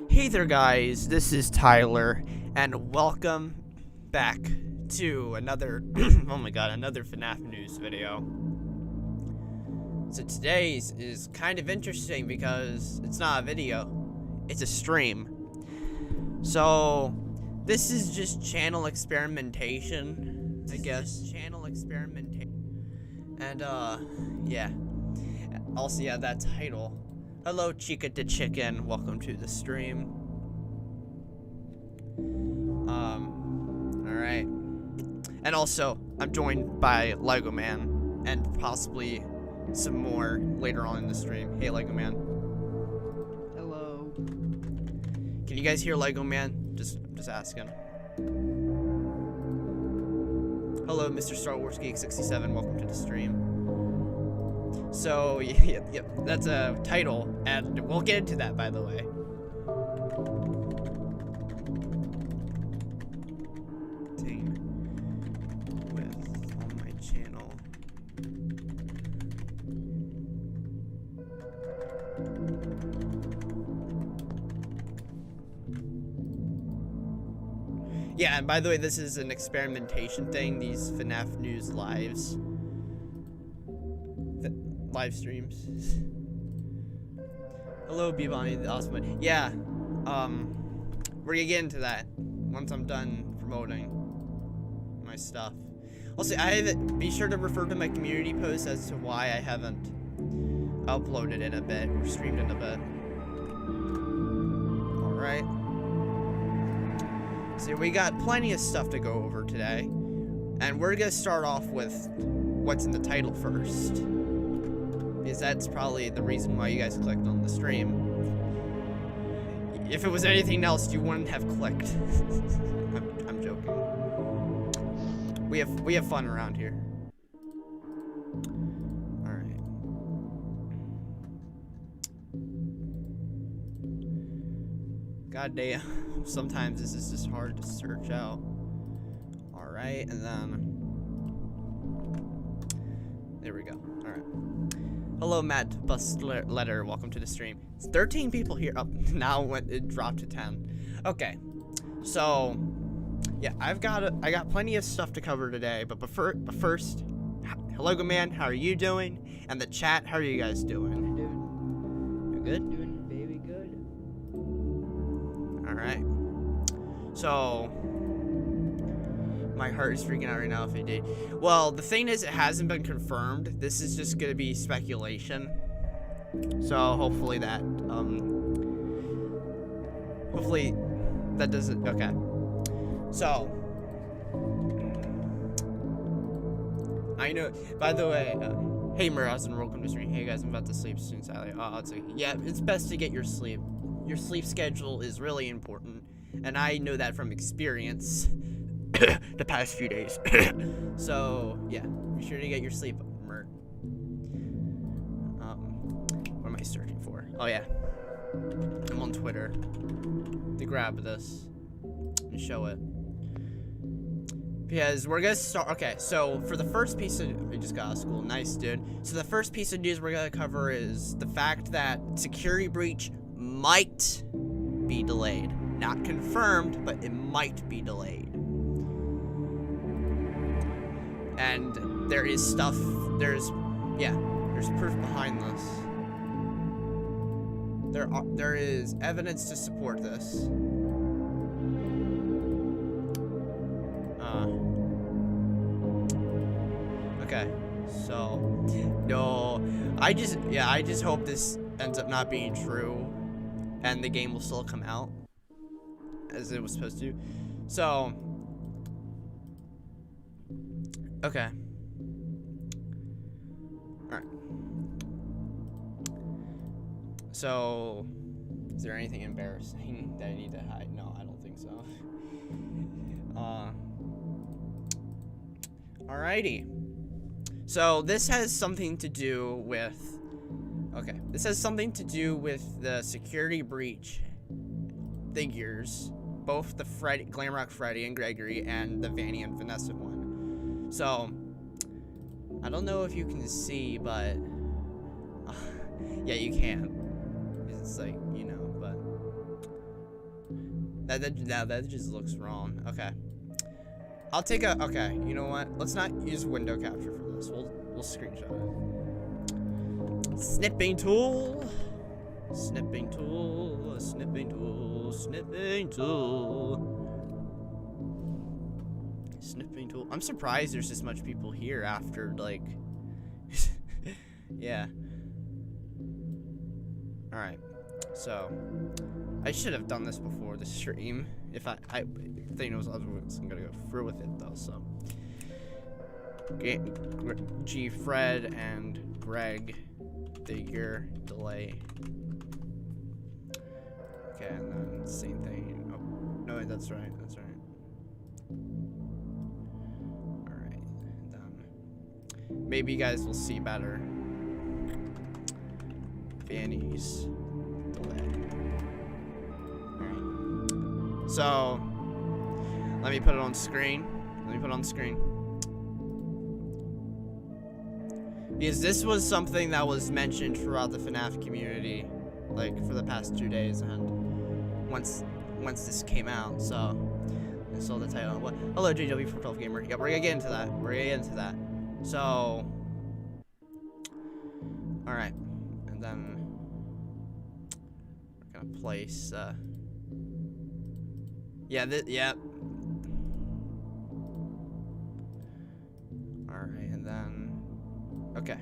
Hey there guys, this is Tyler, and welcome back to another, oh my god, another FNaF news video. So today's is kind of interesting because it's not a video, it's a stream. So, this is just channel experimentation, I guess. Channel experimentation. And, yeah. Also, yeah, that title. Hello, Chica the Chicken. Welcome to the stream. Alright. And also, I'm joined by Lego Man, and possibly some more later on in the stream. Hey, Lego Man. Hello. Can you guys hear Lego Man? I'm just asking. Hello, Mr. Star Wars Geek 67. Welcome to the stream. So, yep, that's a title, and we'll get into that, by the way. With on my channel. Yeah, and by the way, this is an experimentation thing, these FNaF News lives. Live streams. Hello, B-Bonnie, the awesome one. Yeah, we're gonna get into that once I'm done promoting my stuff. Also, be sure to refer to my community post as to why I haven't uploaded in a bit or streamed in a bit. Alright. So we got plenty of stuff to go over today. And we're gonna start off with what's in the title first. Because that's probably the reason why you guys clicked on the stream. If it was anything else, you wouldn't have clicked. I'm joking. We have fun around here. Alright. God damn. Sometimes this is just hard to search out. Alright, and then there we go. Alright. Hello, Matt Bustletter. Welcome to the stream. It's 13 people here. Up now it dropped to 10. Okay, so yeah, I got plenty of stuff to cover today. But first, hello, man. How are you doing? And the chat, how are you guys doing? You're good. Doing baby good. All right. So my heart is freaking out right now if it did. Well, the thing is, it hasn't been confirmed. This is just gonna be speculation. So hopefully that doesn't. Okay. So I know. By the way, hey Miraz, and welcome to the stream. Hey guys, I'm about to sleep soon, Sally. It's like, yeah, it's best to get your sleep. Your sleep schedule is really important, and I know that from experience. The past few days. So yeah, be sure to get your sleep, Mert. What am I searching for? Oh yeah, I'm on Twitter to grab this and show it, because we're gonna start. Okay, so for the first piece of, we just got out of school. Nice, dude. So the first piece of news we're gonna cover is the fact that security breach might be delayed. Not confirmed, but it might be delayed. And there is stuff, there's proof behind this. There is evidence to support this. Okay, so, no, I just hope this ends up not being true, and the game will still come out as it was supposed to. So, okay. Alright. So, is there anything embarrassing that I need to hide? No, I don't think so. Alrighty. So, this has something to do with... Okay. This has something to do with the security breach figures. Both the Glamrock Freddy and Gregory and the Vanny and Vanessa one. So, I don't know if you can see, but yeah, you can. It's like, you know, but That just looks wrong. Okay. I'll take a. Okay. You know what? Let's not use window capture for this. We'll screenshot it. Snipping tool. Snipping tool. Snipping tool. Snipping tool. Snipping tool. I'm surprised there's this much people here after like. Yeah. All right. So, I should have done this before the stream. If I think I was gonna go through with it though. So, G Fred and Greg, figure delay. Okay, and then same thing. Oh, no, that's right. That's right. All right, then maybe you guys will see better. Fanny's delay. Alright. So, let me put it on screen. Because this was something that was mentioned throughout the FNaF community, like for the past 2 days, and once this came out, so I saw the title. What? Hello, JW for 12 Gamer. Yeah, we're gonna get into that. So, all right, and then we're gonna place. Yeah. All right, and then okay.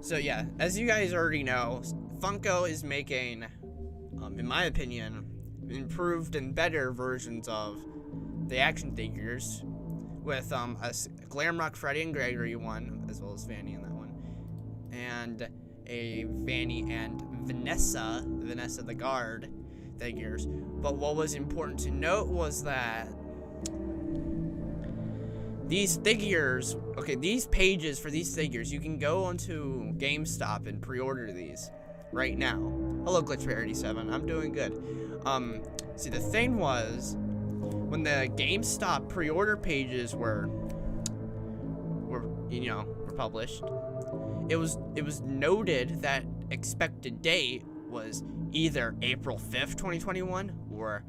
So yeah, as you guys already know, Funko is making, in my opinion, improved and better versions of the action figures, with a Glamrock Freddy and Gregory one, as well as Vanny in that one, and a Vanny and Vanessa the Guard figures. But what was important to note was that these figures, okay, these pages for these figures, you can go onto GameStop and pre-order these right now. Hello, Glitchbear87. I'm doing good. See, the thing was, when the GameStop pre-order pages were published, it was noted that expected date was either April 5th, 2021 or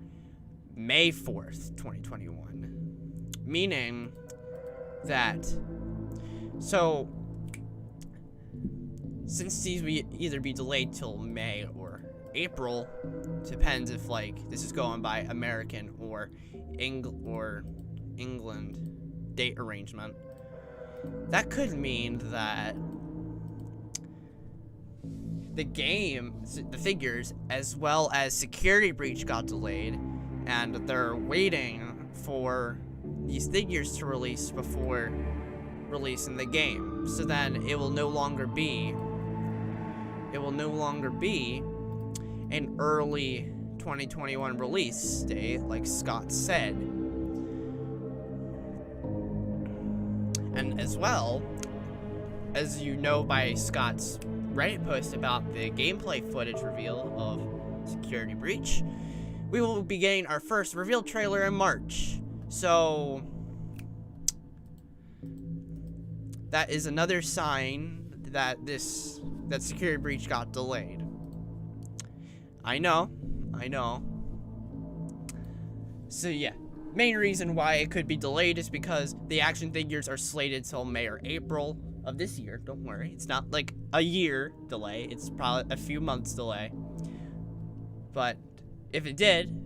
May 4th, 2021. Meaning that, so since these will either be delayed till May or April, depends if like this is going by American or England date arrangement. That could mean that the figures, as well as Security Breach, got delayed, and they're waiting for these figures to release before releasing the game. So then it will no longer be an early 2021 release date, like Scott said. And as well, as you know by Scott's Reddit post about the gameplay footage reveal of Security Breach, we will be getting our first reveal trailer in March. So that is another sign that Security Breach got delayed. I know. So yeah, main reason why it could be delayed is because the action figures are slated till May or April of this year. Don't worry, it's not like a year delay, it's probably a few months delay. But if it did,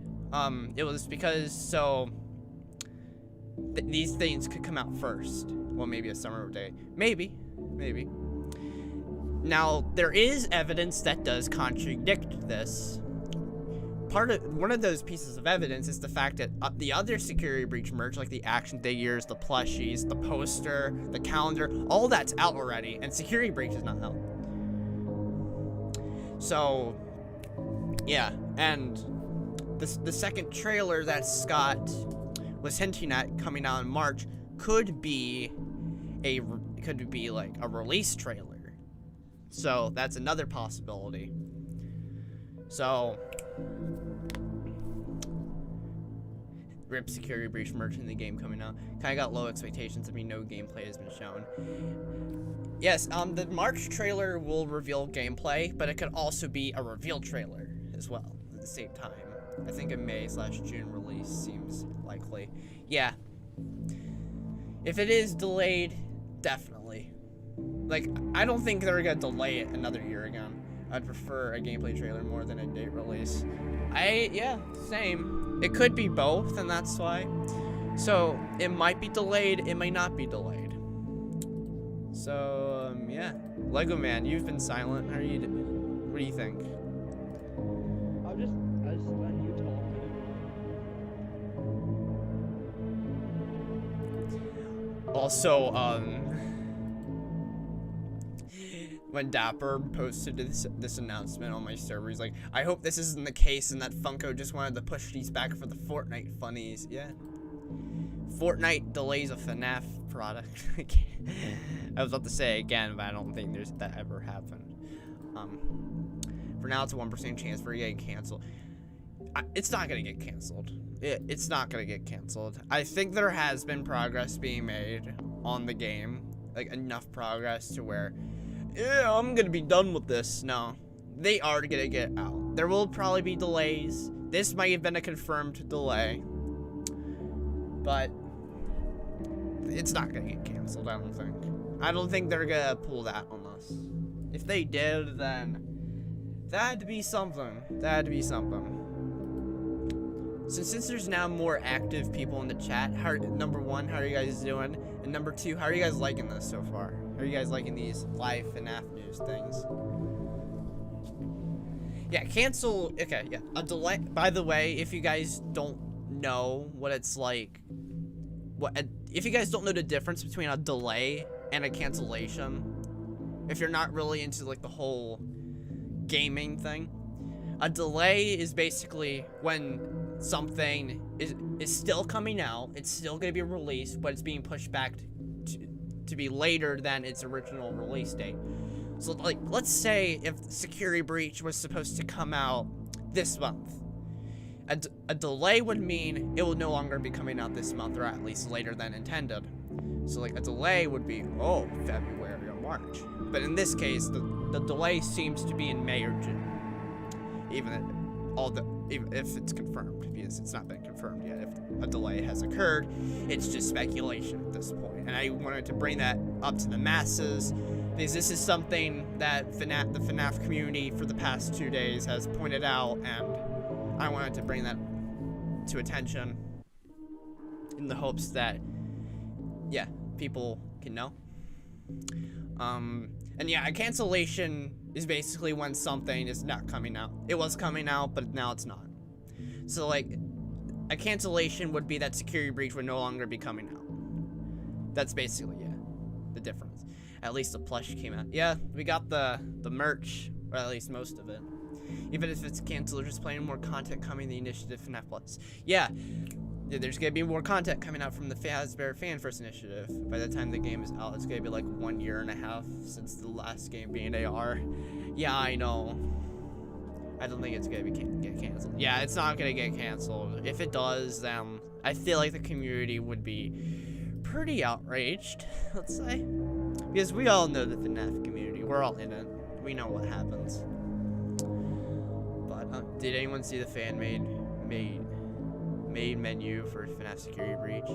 it was because these things could come out first. Well, maybe a summer date, maybe. Now, there is evidence that does contradict this. One of those pieces of evidence is the fact that the other Security Breach merch, like the action figures, the plushies, the poster, the calendar, all that's out already, and Security Breach is not out. So, yeah, and the second trailer that Scott was hinting at coming out in March could be like a release trailer. So that's another possibility. So, RIP Security Breach merch in the game coming out. Kinda got low expectations. I mean, no gameplay has been shown. Yes, the March trailer will reveal gameplay, but it could also be a reveal trailer as well at the same time. I think a May/June release seems likely. Yeah. If it is delayed, definitely. Like, I don't think they're gonna delay it another year again. I'd prefer a gameplay trailer more than a date release. Yeah, same. It could be both, and that's why. So, it might be delayed, it may not be delayed. So, yeah. Lego Man, you've been silent. How are you what do you think? I was letting you talk. Also, when Dapper posted this announcement on my server, he's like, I hope this isn't the case and that Funko just wanted to push these back for the Fortnite funnies. Yeah. Fortnite delays a FNaF product. I was about to say again, but I don't think that ever happened. For now, it's a 1% chance for it getting canceled. It's not gonna get canceled. It's not gonna get canceled. I think there has been progress being made on the game, like enough progress to where, yeah, I'm gonna be done with this. No, they are gonna get out. There will probably be delays. This might have been a confirmed delay, but it's not gonna get canceled. I don't think they're gonna pull that on us. If they did, then that'd be something. Since there's now more active people in the chat, number one, how are you guys doing? And number two, how are you guys liking this so far? How are you guys liking these live FNaF news things? Yeah, cancel. Okay, yeah. A delay. By the way, if you guys don't know what it's like, if you guys don't know the difference between a delay and a cancellation, if you're not really into like the whole gaming thing, a delay is basically when something is still coming out, it's still going to be released, but it's being pushed back to be later than its original release date. So like, let's say if Security Breach was supposed to come out this month, a delay would mean it will no longer be coming out this month, or at least later than intended. So like a delay would be, oh, February or March. But in this case, the delay seems to be in May or June. Even if it's confirmed, because it's not been confirmed yet. If a delay has occurred, it's just speculation at this point. And I wanted to bring that up to the masses, because this is something that the FNaF community for the past 2 days has pointed out, and I wanted to bring that to attention in the hopes that, yeah, people can know. And yeah, a cancellation is basically when something is not coming out. It was coming out, but now it's not. So like, a cancellation would be that Security Breach would no longer be coming out. That's basically, yeah, the difference. At least the plush came out. Yeah, we got the merch, or at least most of it. Even if it's canceled, there's plenty more content coming. The initiative FNaF Plus. Yeah, there's gonna be more content coming out from the Fazbear Fan First Initiative. By the time the game is out, it's gonna be like 1.5 years since the last game being AR. Yeah, I know. I don't think it's gonna get canceled. Yeah, it's not gonna get canceled. If it does, then I feel like the community would be pretty outraged, let's say. Because we all know the FNaF community. We're all in it. We know what happens. But did anyone see the fan-made menu for FNaF Security Breach?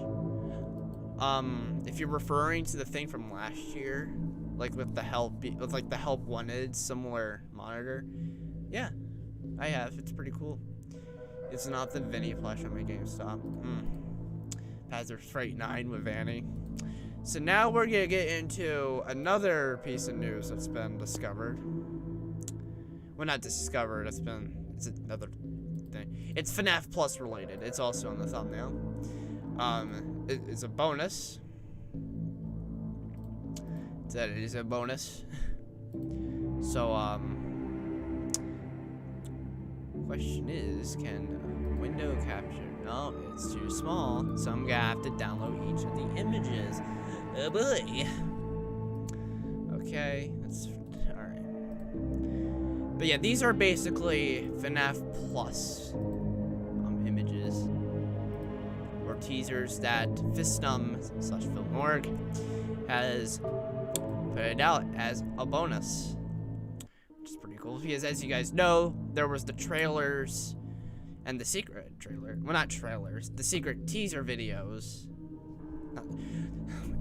If you're referring to the thing from last year, like with the help wanted similar monitor, yeah, I have. It's pretty cool. It's not the Vinny plush on my GameStop. Pazzer Freight 9 with Vanny. So now we're gonna get into another piece of news that's been discovered. Well, not discovered. It's another thing. It's FNaF Plus related. It's also on the thumbnail. It's a bonus. That it is a bonus. So question is, can window capture? No, it's too small, so I'm gonna have to download each of the images. Oh boy. Okay, that's alright. But yeah, these are basically FNaF Plus images or teasers that Fistum/Film.org has put it out as a bonus, which is pretty cool because, as you guys know, there was the trailers and the secret trailer. Well, not trailers. The secret teaser videos. Oh my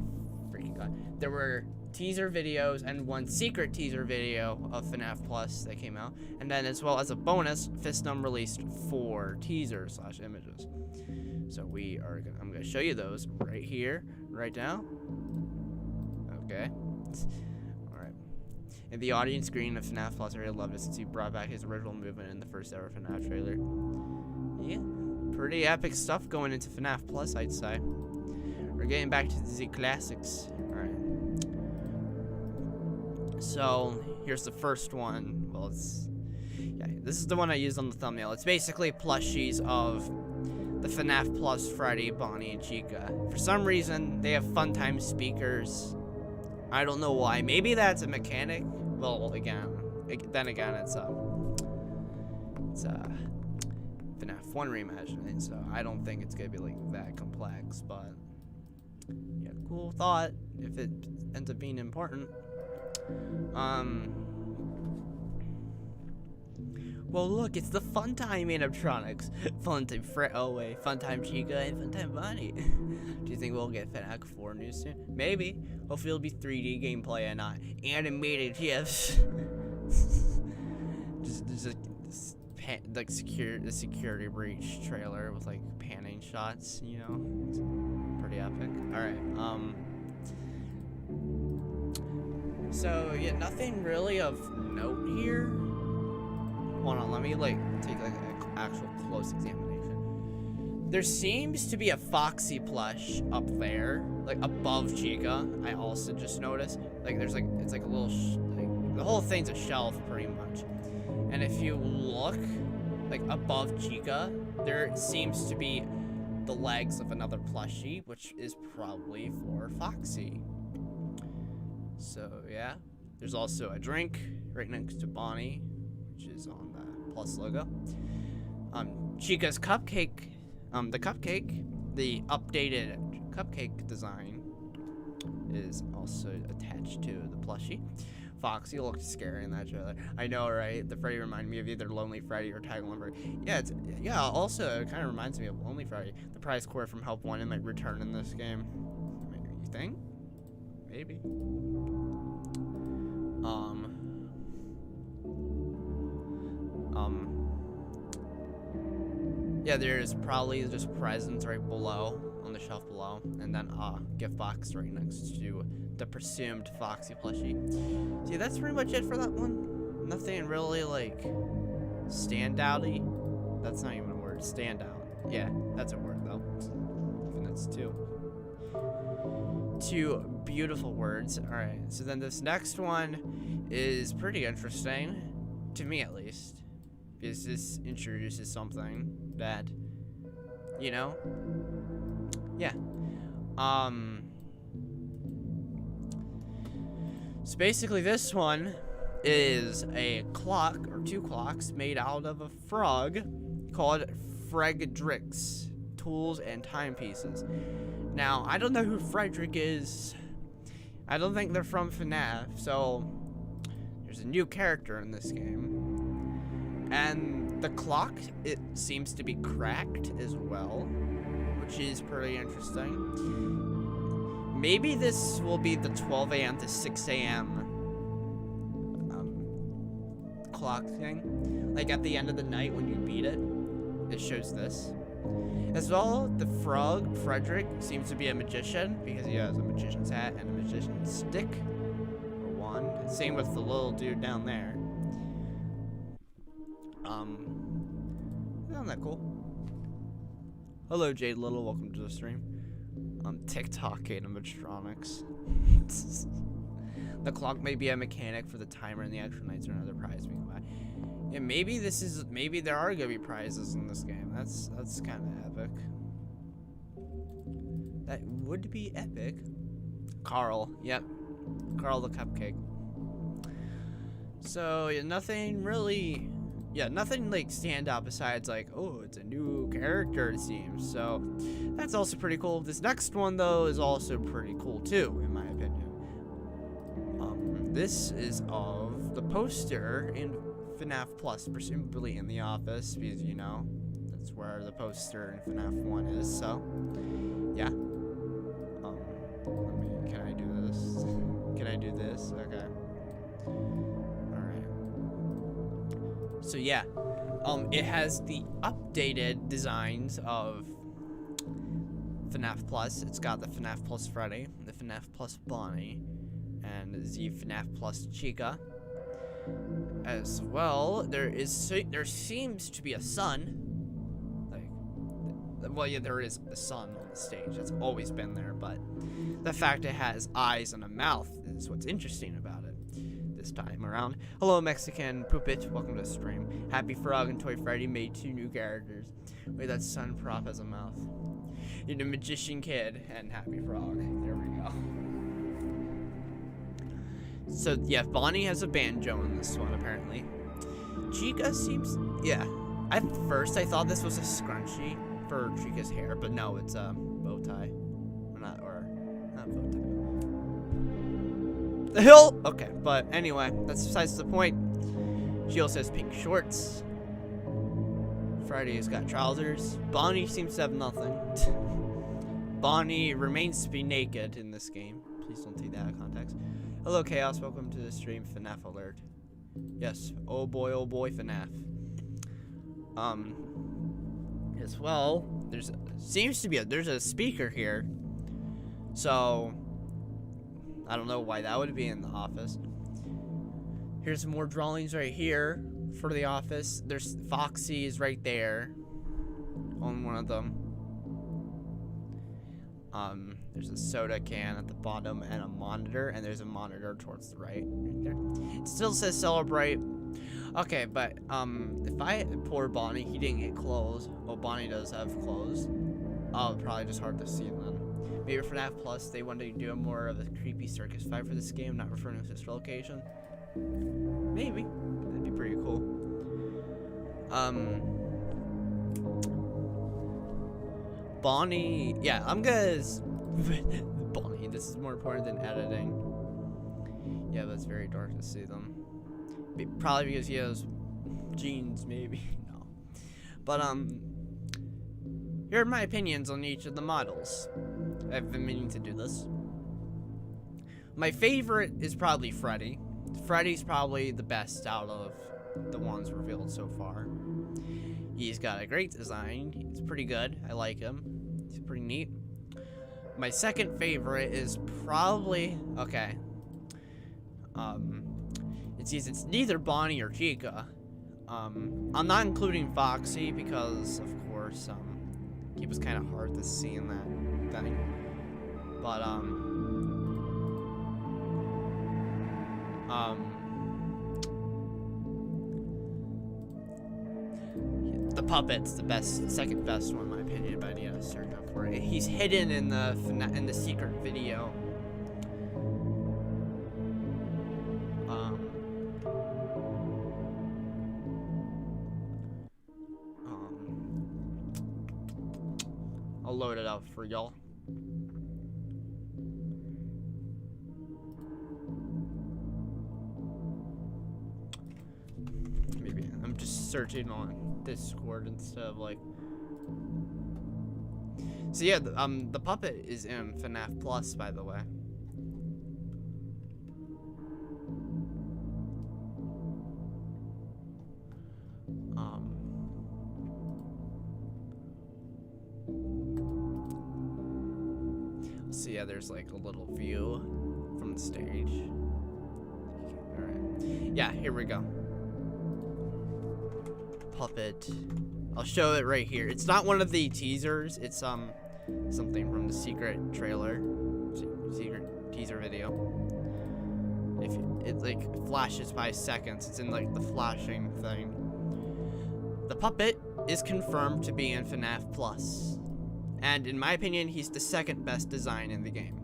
freaking god. There were teaser videos and one secret teaser video of FNaF Plus that came out, and then as well as a bonus, Fistum released 4 teasers / images. So I'm gonna show you those right here, right now. Okay. Alright. In the audience screen of FNaF Plus, I really loved it since he brought back his original movement in the first ever FNaF trailer. Yeah, pretty epic stuff going into FNaF Plus, I'd say. We're getting back to the classics. Alright. So, here's the first one. Well, this is the one I used on the thumbnail. It's basically plushies of the FNaF Plus Freddy, Bonnie, and Chica. For some reason, they have Funtime speakers. I don't know why. Maybe that's a mechanic. Well, then again, it's FNaF 1 reimagining, so I don't think it's gonna be like that complex. But yeah, cool thought if it ends up being important. Well, look, it's the Funtime animatronics. Funtime Funtime Chica, and Funtime Bonnie. Do you think we'll get FNaF 4 news soon? Maybe. Hopefully it'll be 3D gameplay and not animated GIFs. the security breach trailer with like panning shots, you know? It's pretty epic. Alright, so yeah, nothing really of note here. Hold on, let me like take like an actual close examination. There seems to be a Foxy plush up there, like above Chica. I also just noticed, like there's like it's like a little, like the whole thing's a shelf pretty much. And if you look, like above Chica, there seems to be the legs of another plushie, which is probably for Foxy. So yeah, there's also a drink right next to Bonnie, which is on the Plus logo. Chica's cupcake, the updated cupcake design is also attached to the plushie. Foxy looked scary in that trailer. I know, right? The Freddy reminded me of either Lonely Freddy or Tag Lumber. Yeah, also it kind of reminds me of Lonely Freddy. The prize core from Help 1 might return in this game. You think? Maybe. Yeah, there's probably just presents right below, on the shelf below, and then gift box right next to the presumed Foxy plushie. See, that's pretty much it for that one. Nothing really like standouty. That's not even a word. Standout. Yeah, that's a word though. Even that's two beautiful words. All right. So then this next one is pretty interesting, to me at least, because this introduces something that, you know, yeah. So basically this one is a clock, or 2 clocks, made out of a frog called Frederick's Tools and Timepieces. Now, I don't know who Frederick is. I don't think they're from FNaF, so there's a new character in this game. And the clock, it seems to be cracked as well, which is pretty interesting. Maybe this will be the 12 a.m. to 6 a.m. Clock thing. Like at the end of the night when you beat it, it shows this. As well, the frog, Frederick, seems to be a magician because he has a magician's hat and a magician's stick, or wand. Same with the little dude down there. Isn't that cool? Hello, Jade Little. Welcome to the stream. TikTok animatronics. The clock may be a mechanic for the timer, and the extra nights are another prize we can buy. Yeah, maybe there are gonna be prizes in this game. That's kind of epic. That would be epic. Carl, yep, Carl the cupcake. So yeah, nothing like stand out besides like, oh, it's a new character, it seems. So that's also pretty cool. This next one though is also pretty cool too, in my opinion. This is of the poster in FNaF Plus, presumably in the office, because you know That's where the poster in FNaF 1 is, so yeah. Can I do this? Can I do this? Okay. Alright. So yeah. It has the updated designs of FNaF Plus. It's got the FNaF Plus Freddy, the FNaF Plus Bonnie, and the FNaF Plus Chica. As well, there seems to be a sun. Well, yeah, there is a sun on the stage. It's always been there, but the fact it has eyes and a mouth is what's interesting about it this time around. Hello, Mexican Poopit. Welcome to the stream. Happy Frog and Toy Freddy made 2 new characters. Wait, that sun prop has a mouth. You're the Magician Kid and Happy Frog. There we go. So, yeah, Bonnie has a banjo in this one, apparently. Chica seems... Yeah. At first, I thought this was a scrunchie for Chica's hair, but no, it's a bow tie. Not bow tie. The hill! Okay, but anyway, that's besides the point. She also has pink shorts. Freddy's got trousers. Bonnie seems to have nothing. Bonnie remains to be naked in this game. Please don't take that out of context. Hello, Chaos. Welcome to the stream. FNaF alert. Yes. Oh boy, FNaF. As well, there's a speaker here. So I don't know why that would be in the office. Here's some more drawings right here for the office. There's Foxy is right there on one of them. There's a soda can at the bottom and a monitor, and there's a monitor towards the right there. It still says celebrate. Okay, but if I poor Bonnie, he didn't get clothes. Well, Bonnie does have clothes. Oh, probably just hard to see then. Maybe for FNaF Plus, they wanted to do more of a creepy circus vibe for this game, not referring to sister location. Maybe that'd be pretty cool. Bonnie, yeah, I'm gonna. Bonnie, this is more important than editing. Yeah, but it's very dark to see them. Probably because he has jeans, maybe. No. But, here are my opinions on each of the models. I've been meaning to do this. My favorite is probably Freddy. Freddy's probably the best out of the ones revealed so far. He's got a great design. He's pretty good. I like him. He's pretty neat. My second favorite is probably... Okay. It's neither Bonnie or Chica. I'm not including Foxy because, of course, he was kind of hard to see in that thing. But, the puppet's the second best one in my opinion, but I need to search up for it. He's hidden in the secret video. I'll load it up for y'all. Maybe I'm just searching on Discord instead of like. So yeah, the puppet is in FNaF Plus, by the way. So yeah, there's like a little view from the stage. Alright. Yeah, here we go. Puppet. I'll show it right here. It's not one of the teasers. It's something from the secret trailer. Secret teaser video. If it like flashes by seconds, it's in like the flashing thing. The puppet is confirmed to be in FNaF Plus. And in my opinion, he's the second best design in the game.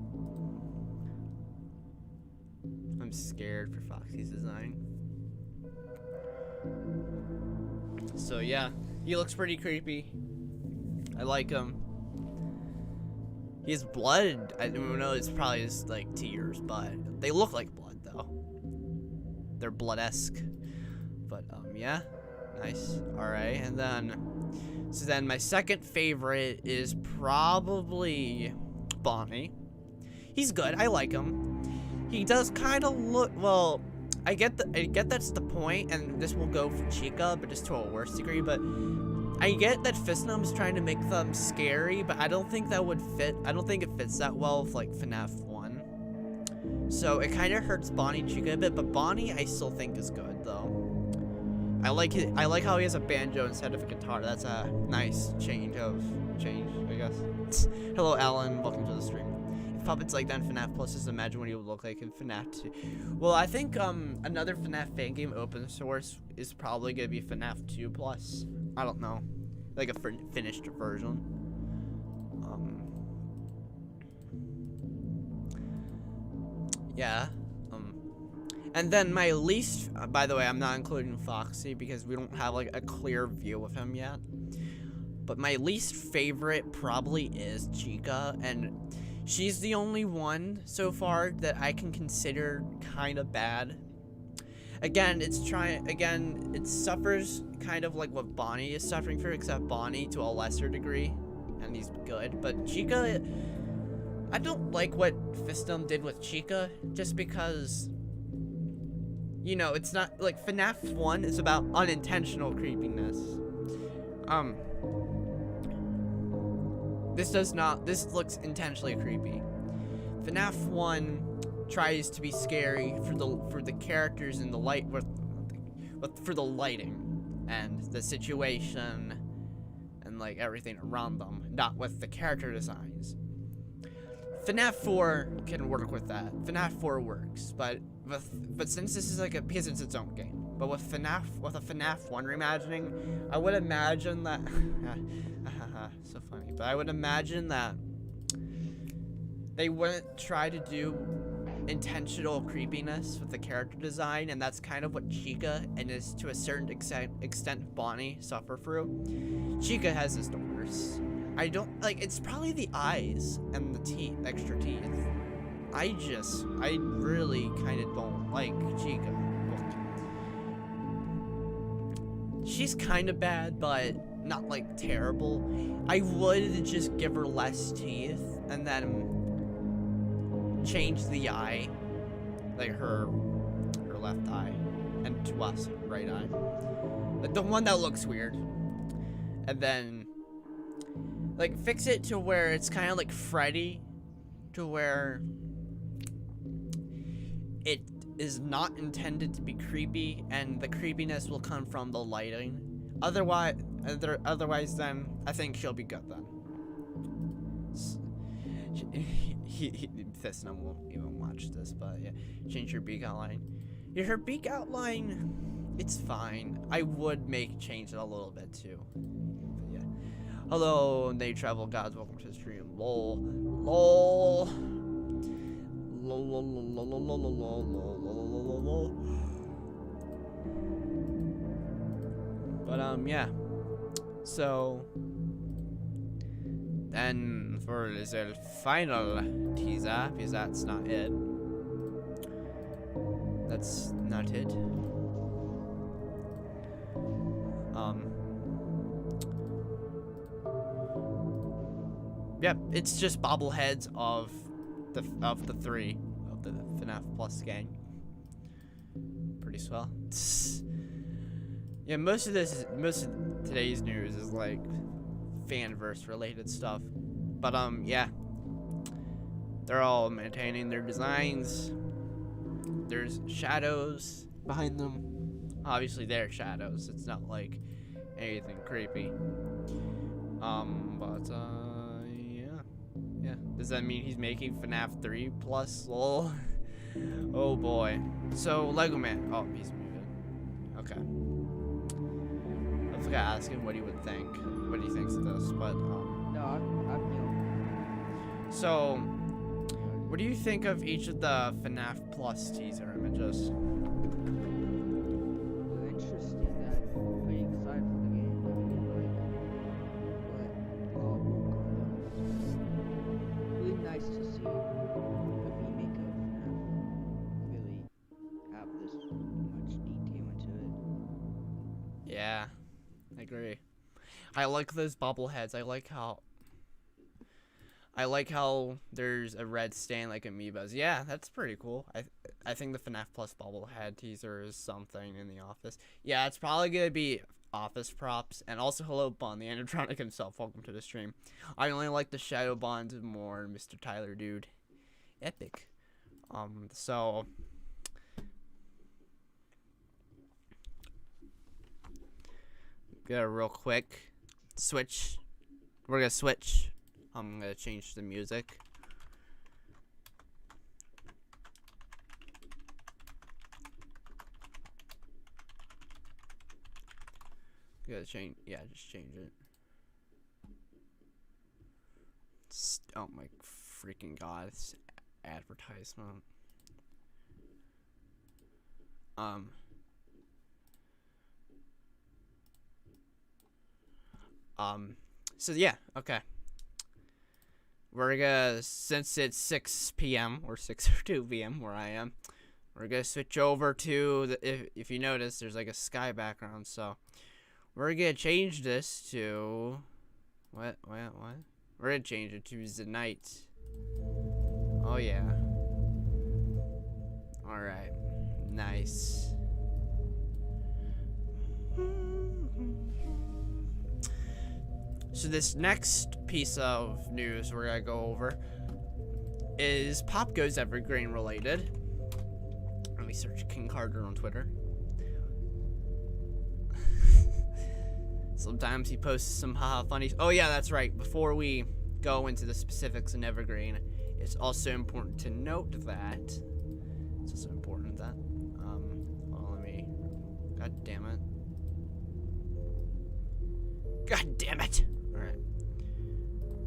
I'm scared for Foxy's design. So yeah, he looks pretty creepy. I like him. He has blood. I don't know, it's probably just like tears, but they look like blood though. They're blood-esque. But yeah, Nice. Alright, and then... So then my second favorite is probably Bonnie. He's good. I like him. He does kind of look... Well, I get that's the point, and this will go for Chica, but just to a worse degree, but... I get that FNaF's trying to make them scary, but I don't think that would fit. I don't think it fits that well with, like, FNaF 1. So it kind of hurts Bonnie and Chica a bit, but Bonnie I still think is good, though. I like how he has a banjo instead of a guitar. That's a nice change, I guess. Hello, Alan. Welcome to the stream. If puppets like that in FNaF Plus, just imagine what he would look like in FNaF 2. Well, I think another FNaF fan game open source is probably gonna be FNaF 2 Plus. I don't know, like a finished version. Yeah. And then my least, by the way, I'm not including Foxy because we don't have like a clear view of him yet. But my least favorite probably is Chica, and she's the only one so far that I can consider kind of bad. Again, it suffers kind of like what Bonnie is suffering for, except Bonnie to a lesser degree, and he's good. But Chica, I don't like what FNaF did with Chica, just because, you know, it's not, like, FNaF 1 is about unintentional creepiness. This looks intentionally creepy. FNaF 1 tries to be scary for the characters in the light for the lighting and the situation and like everything around them, not with the character designs. FNaF 4 can work with that. FNaF 4 works, but since this is like because it's its own game. But with a FNaF 1 reimagining, I would imagine that so funny. But I would imagine that they wouldn't try to do intentional creepiness with the character design, and that's kind of what Chica and is to a certain extent Bonnie suffer through. Chica has this the worst. I don't like, it's probably the eyes and the extra teeth. I really kind of don't like Chica. She's kind of bad, but not like terrible. I would just give her less teeth and then change the eye, like her left eye, and to us, right eye, like the one that looks weird, and then like fix it to where it's kind of like Freddy, to where it is not intended to be creepy, and the creepiness will come from the lighting. Otherwise, then I think she'll be good then. Fesna won't even watch this, but yeah. Change your beak outline. Yeah, her beak outline, it's fine. I would change it a little bit too. But yeah. Hello, They Travel Gods. Welcome to the stream. Lol. Lol. Lol, lol, lol, lol, lol, lol, lol, lol, lol. But yeah. So then for the final teaser, because that's not it. That's not it. Yep, it's just bobbleheads of the three of the FNaF Plus gang. Pretty swell. Yeah, most of today's news is like fanverse related stuff. But yeah. They're all maintaining their designs. There's shadows behind them. Obviously they're shadows. It's not like anything creepy. But yeah. Does that mean he's making FNaF 3 plus? Lol. Oh boy. So Lego Man. Oh, he's muted. Okay. I forgot to ask him what he would think. What he thinks of this, but No, I'm new. So, what do you think of each of the FNaF Plus teaser images? Interesting that pretty excited for the game. But I'll work on those. Really nice to see the remake of FNaF really have this much detail into it. Yeah, I agree. I like those bobbleheads. I like how there's a red stain like Amoebas. Yeah, that's pretty cool. I think the FNaF Plus bobblehead teaser is something in the office. Yeah, it's probably gonna be office props. And also, hello, Bond, the animatronic himself. Welcome to the stream. I only like the Shadow Bond more, Mr. Tyler, dude. Epic. So go real quick. Switch. We're gonna switch. I'm gonna change the music. Gotta change. Yeah, just change it. Oh my freaking god! It's advertisement. So yeah, okay. We're gonna, since it's 6 p.m. or 6 or 2 p.m. where I am, we're gonna switch over to the, if you notice, there's like a sky background, so we're gonna change this to, what? We're gonna change it to the night. Oh yeah. Alright. Nice. So this next piece of news we're gonna go over is Pop Goes Evergreen related. Let me search King Carter on Twitter. Sometimes he posts some funny. Oh yeah, that's right. Before we go into the specifics in Evergreen, it's also important to note that it's also important that well, let me. God damn it. God damn it. All right.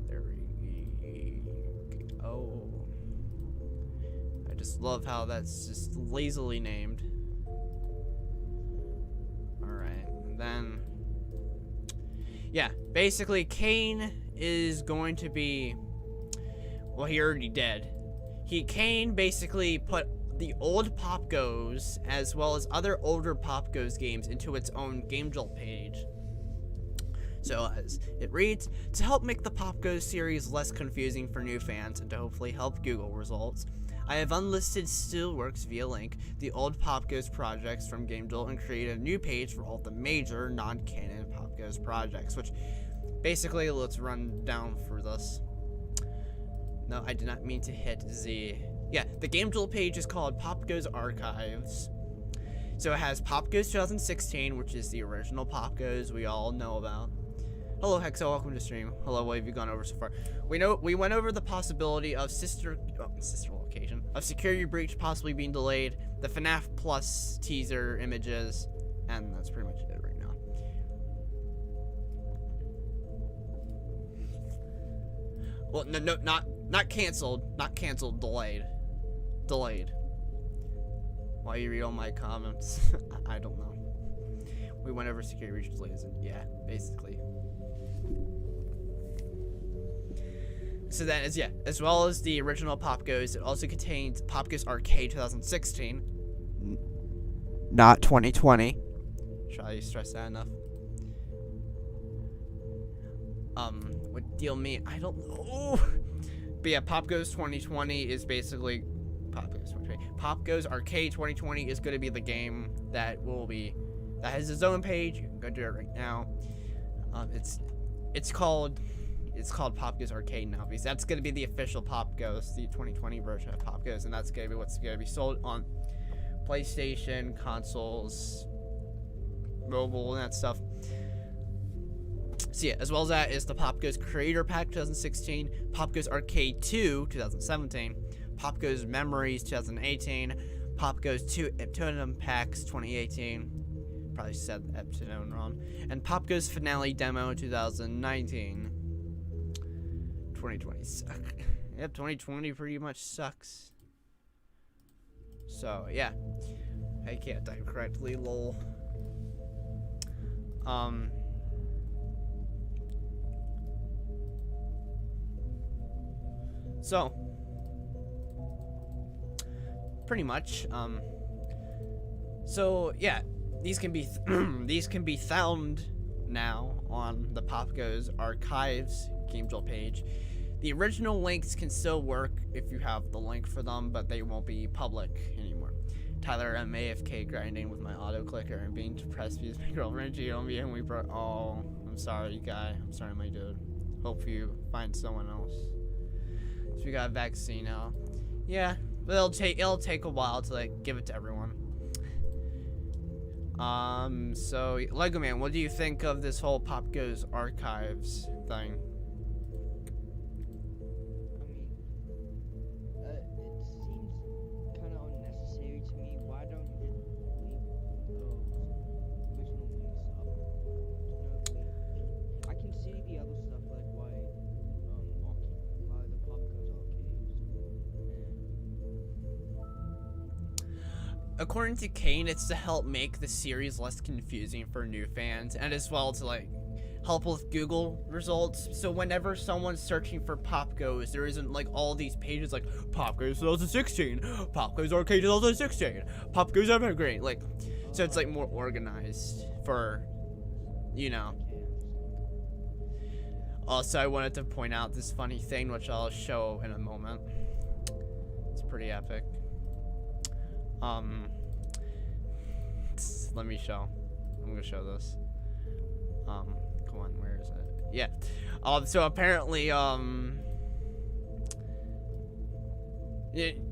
There we go. I just love how that's just lazily named. All right, and then. Yeah, basically, Kane is going to be. Well, he already did. Kane basically put the old Pop Goes as well as other older Pop Goes games into its own Game Jolt page. So as it reads, to help make the Pop Goes series less confusing for new fans and to hopefully help Google results, I have unlisted Steelworks via link the old Pop Goes projects from Game Jolt and created a new page for all the major non-canon Pop Goes projects, which basically, let's run down for this. No, I did not mean to hit Z. Yeah, the Game Jolt page is called Pop Goes Archives. So it has Pop Goes 2016, which is the original Pop Goes we all know about. Hello, Hexo, welcome to stream. Hello, what have you gone over so far? We went over the possibility of sister location of security breach possibly being delayed, the FNaF Plus teaser images, and that's pretty much it right now. Well, no, not canceled, delayed. While you read all my comments, I don't know. We went over security breach delays, and yeah, basically. So that is, yeah, as well as the original Pop Goes, it also contains Pop Goes Arcade 2016. Not 2020. Should I stress that enough? What deal mean? I don't know. But yeah, Pop Goes 2020 is basically Pop Goes 2020. Pop Goes Arcade 2020 is going to be the game that has its own page. You can go do it right now. It's called Pop Goes Arcade now, because that's going to be the official Pop Goes, the 2020 version of Pop Goes, and that's going to be what's going to be sold on PlayStation, consoles, mobile, and that stuff. So yeah, as well as that is the Pop Goes Creator Pack 2016, Pop Goes Arcade 2 2017, Pop Goes Memories 2018, Pop Goes 2 Eptonum Packs 2018, probably said Eptonum wrong, and Pop Goes Finale Demo 2019. 2020 suck. Yep, 2020 pretty much sucks. So yeah, I can't type correctly, lol. So pretty much, so yeah, these can be these can be found now on the Pop Goes Archives Game Jolt page. The original links can still work if you have the link for them, but they won't be public anymore. Tyler, I'm AFK grinding with my auto clicker and being depressed because my girlfriend cheated on me and we brought. Oh, I'm sorry, guy. I'm sorry, my dude. Hope you find someone else. So we got a vaccine now. Yeah, but it'll take a while to like give it to everyone. So Lego Man, what do you think of this whole Pop Goes Archives thing? According to Kane, it's to help make the series less confusing for new fans, and as well to like help with Google results. So whenever someone's searching for Pop Goes, there isn't like all these pages like Pop Goes 2016, Pop Goes Arcade 2016, Pop Goes Evergreen. Like, so it's like more organized for, you know. Also, I wanted to point out this funny thing, which I'll show in a moment. It's pretty epic. Let me show. I'm gonna show this. Come on, where is it? Yeah. So apparently, you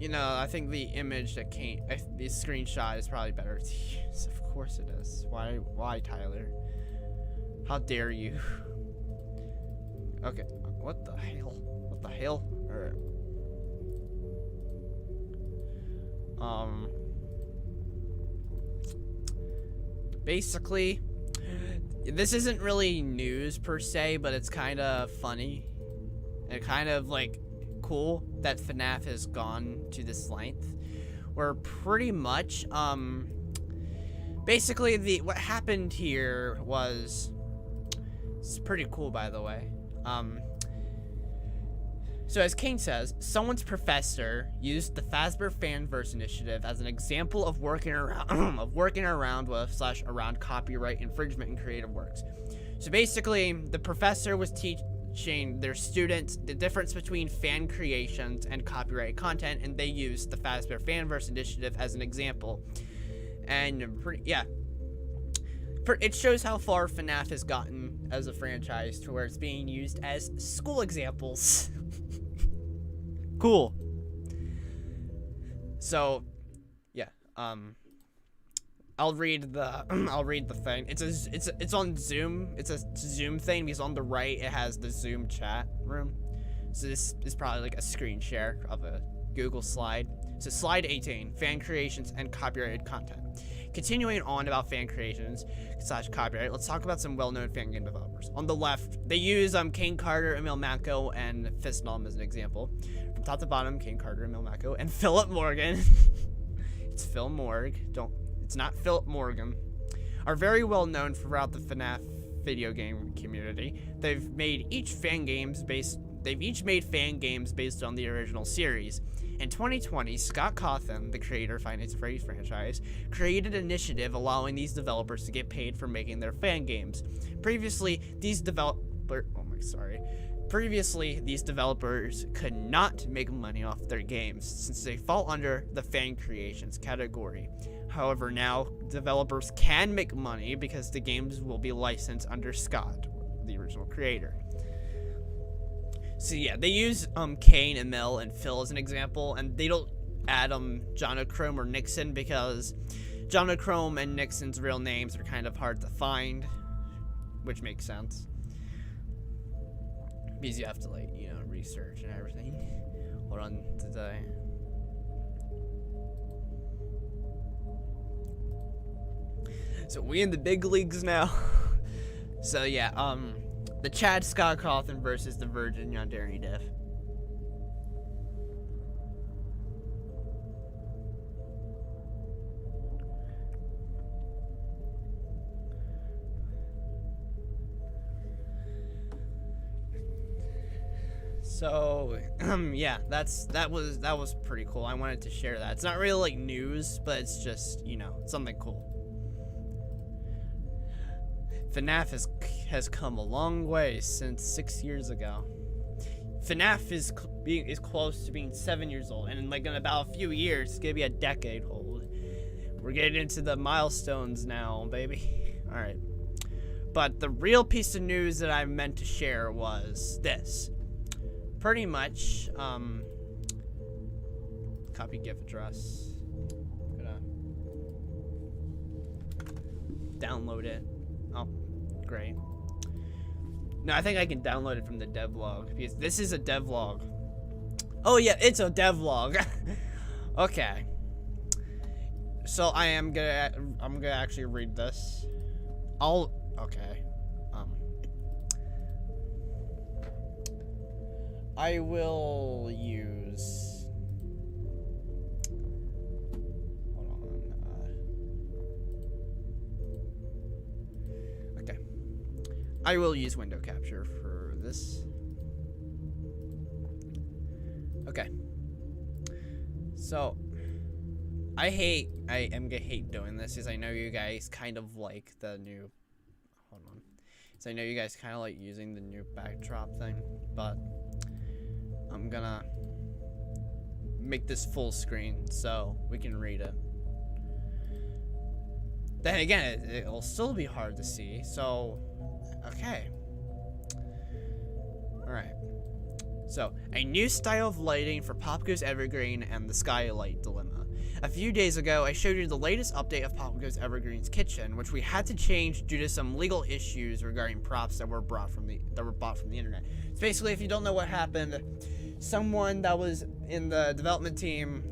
know, I think the image that came, the screenshot is probably better to use. Of course it is. Why, Tyler? How dare you? Okay. What the hell? What the hell? Alright. Basically, this isn't really news per se, but it's kind of funny and kind of like cool that FNaF has gone to this length, where pretty much, basically what happened here was, it's pretty cool, by the way. So as Kane says, someone's professor used the Fazbear Fanverse initiative as an example of working around with / around copyright infringement in creative works. So basically, the professor was teaching their students the difference between fan creations and copyright content, and they used the Fazbear Fanverse initiative as an example. And it shows how far FNaF has gotten as a franchise to where it's being used as school examples. Cool. So, yeah. I'll read the thing. It's on Zoom. It's a Zoom thing because on the right it has the Zoom chat room. So this is probably like a screen share of a Google slide. So slide 18, fan creations and copyrighted content. Continuing on about fan creations / copyright, let's talk about some well-known fan game developers. On the left, they use Kane Carter, Emil Mako, and Fistnum as an example. From top to bottom, Kane Carter, Emil Mako, and Philip Morgan. It's Phil Morg. It's not Philip Morgan. Are very well known throughout the FNaF video game community. They've each made fan games based on the original series. In 2020, Scott Cawthon, the creator of Five Nights at Freddy's franchise, created an initiative allowing these developers to get paid for making their fan games. Previously, these developers could not make money off their games since they fall under the fan creations category. However, now developers can make money because the games will be licensed under Scott, the original creator. So yeah, they use Kane, Emil, and Phil as an example, and they don't add Jonachrome or Nixon because Jonachrome and Nixon's real names are kind of hard to find, which makes sense. Because you have to like, you know, research and everything. Hold on today. So we in the big leagues now. So yeah, the Chad Scott Cawthon versus the Virgin Yandere Diff. So, yeah, that was pretty cool. I wanted to share that. It's not really like news, but it's just, you know, something cool. FNaF has come a long way since 6 years ago. FNaF is close to being 7 years old, and in about a few years, it's gonna be a decade old. We're getting into the milestones now, baby. All right. But the real piece of news that I meant to share was this. Pretty much, copy GIF address. Gonna download it. Oh, great. No, I think I can download it from the devlog because this is a devlog. Oh yeah, it's a devlog. Okay. So I'm gonna actually read this. Okay. I will use. Hold on. Okay. I will use window capture for this. Okay. So, I am gonna hate doing this because I know you guys kind of like the new. Hold on. So I know you guys kind of like using the new backdrop thing, but I'm gonna make this full screen so we can read it. Then again, it'll still be hard to see, so okay. Alright. So, a new style of lighting for Pop Goes Evergreen and the Skylight Dilemma. A few days ago, I showed you the latest update of Pop Goes Evergreen's kitchen, which we had to change due to some legal issues regarding props that were bought from the internet. So basically, if you don't know what happened, someone that was in the development team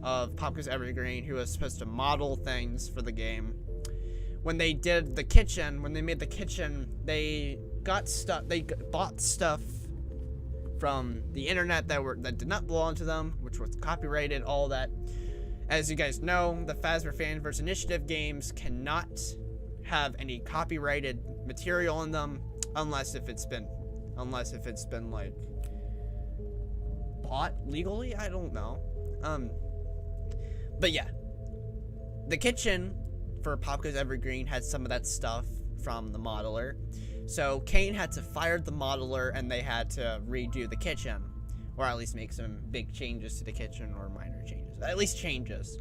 of Pop Goes Evergreen, who was supposed to model things for the game, when they did the kitchen, when they made the kitchen, they bought stuff from the internet that did not belong to them, which was copyrighted, all that. As you guys know, the Phasma Fanverse Initiative games cannot have any copyrighted material in them unless if it's been like bought legally. I don't know. But yeah, the kitchen for Pop Goes Evergreen had some of that stuff from the modeler. So Kane had to fire the modeler and they had to redo the kitchen, or at least make some big changes to the kitchen, or minor changes, at least changes.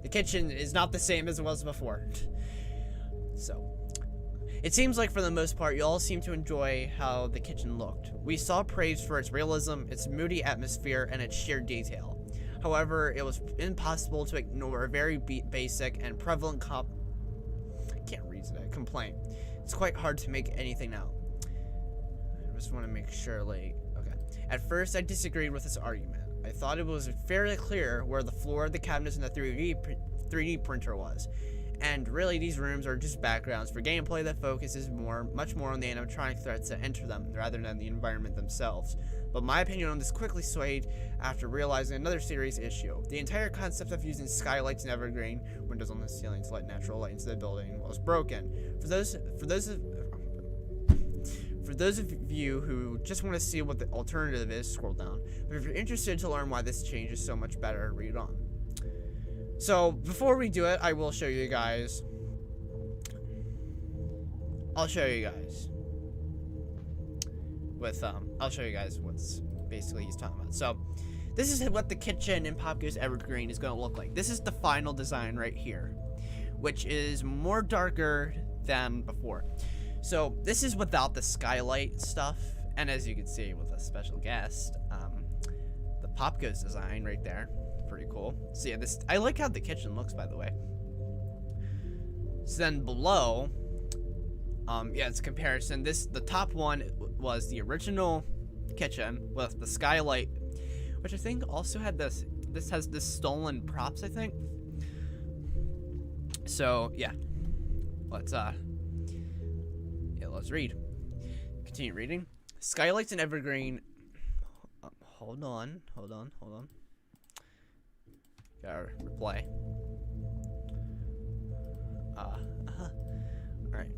The kitchen is not the same as it was before. So it seems like for the most part you all seem to enjoy how the kitchen looked. We saw praise for its realism, its moody atmosphere, and its sheer detail. However, it was impossible to ignore a very basic and prevalent complaint. It's quite hard to make anything out. I just want to make sure, okay. At first, I disagreed with this argument. I thought it was fairly clear where the floor, the cabinets, and the 3D printer was. And really, these rooms are just backgrounds for gameplay that focuses much more on the animatronic threats that enter them, rather than the environment themselves. But my opinion on this quickly swayed after realizing another serious issue. The entire concept of using skylights and evergreen windows on the ceiling to let natural light into the building was broken. For those of you who just want to see what the alternative is, scroll down. But if you're interested to learn why this change is so much better, read on. So before we do it, I will show you guys. I'll show you guys what's basically he's talking about. So this is what the kitchen in Pop Goes Evergreen is going to look like. This is the final design right here, which is more darker than before. So this is without the skylight stuff, and as you can see with a special guest, the Pop Goes design right there, pretty cool. So yeah, I like how the kitchen looks, by the way. So then below, yeah, it's a comparison. The top one was the original kitchen with the skylight, which I think also had this. This has this stolen props, I think. So yeah, let's read. Continue reading. Skylights and Evergreen. Hold on. Gotta reply. Alright.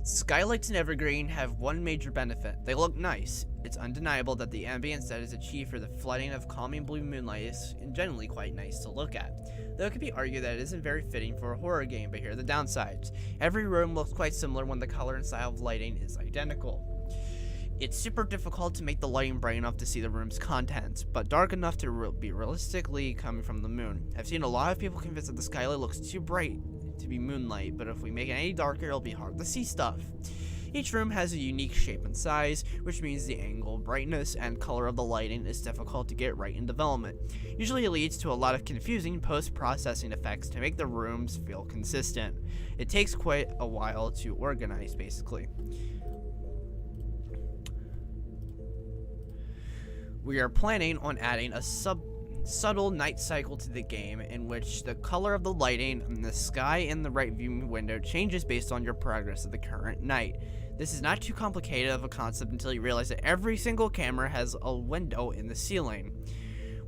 Skylights and Evergreen have one major benefit. They look nice. It's undeniable that the ambience that is achieved for the flooding of calming blue moonlight is generally quite nice to look at. Though it could be argued that it isn't very fitting for a horror game, but here are the downsides. Every room looks quite similar when the color and style of lighting is identical. It's super difficult to make the lighting bright enough to see the room's contents, but dark enough to be realistically coming from the moon. I've seen a lot of people convinced that the skylight looks too bright to be moonlight, but if we make it any darker, it'll be hard to see stuff. Each room has a unique shape and size, which means the angle, brightness, and color of the lighting is difficult to get right in development. Usually it leads to a lot of confusing post-processing effects to make the rooms feel consistent. It takes quite a while to organize, basically. We are planning on adding a subtle night cycle to the game in which the color of the lighting in the sky in the right view window changes based on your progress of the current night. This is not too complicated of a concept until you realize that every single camera has a window in the ceiling.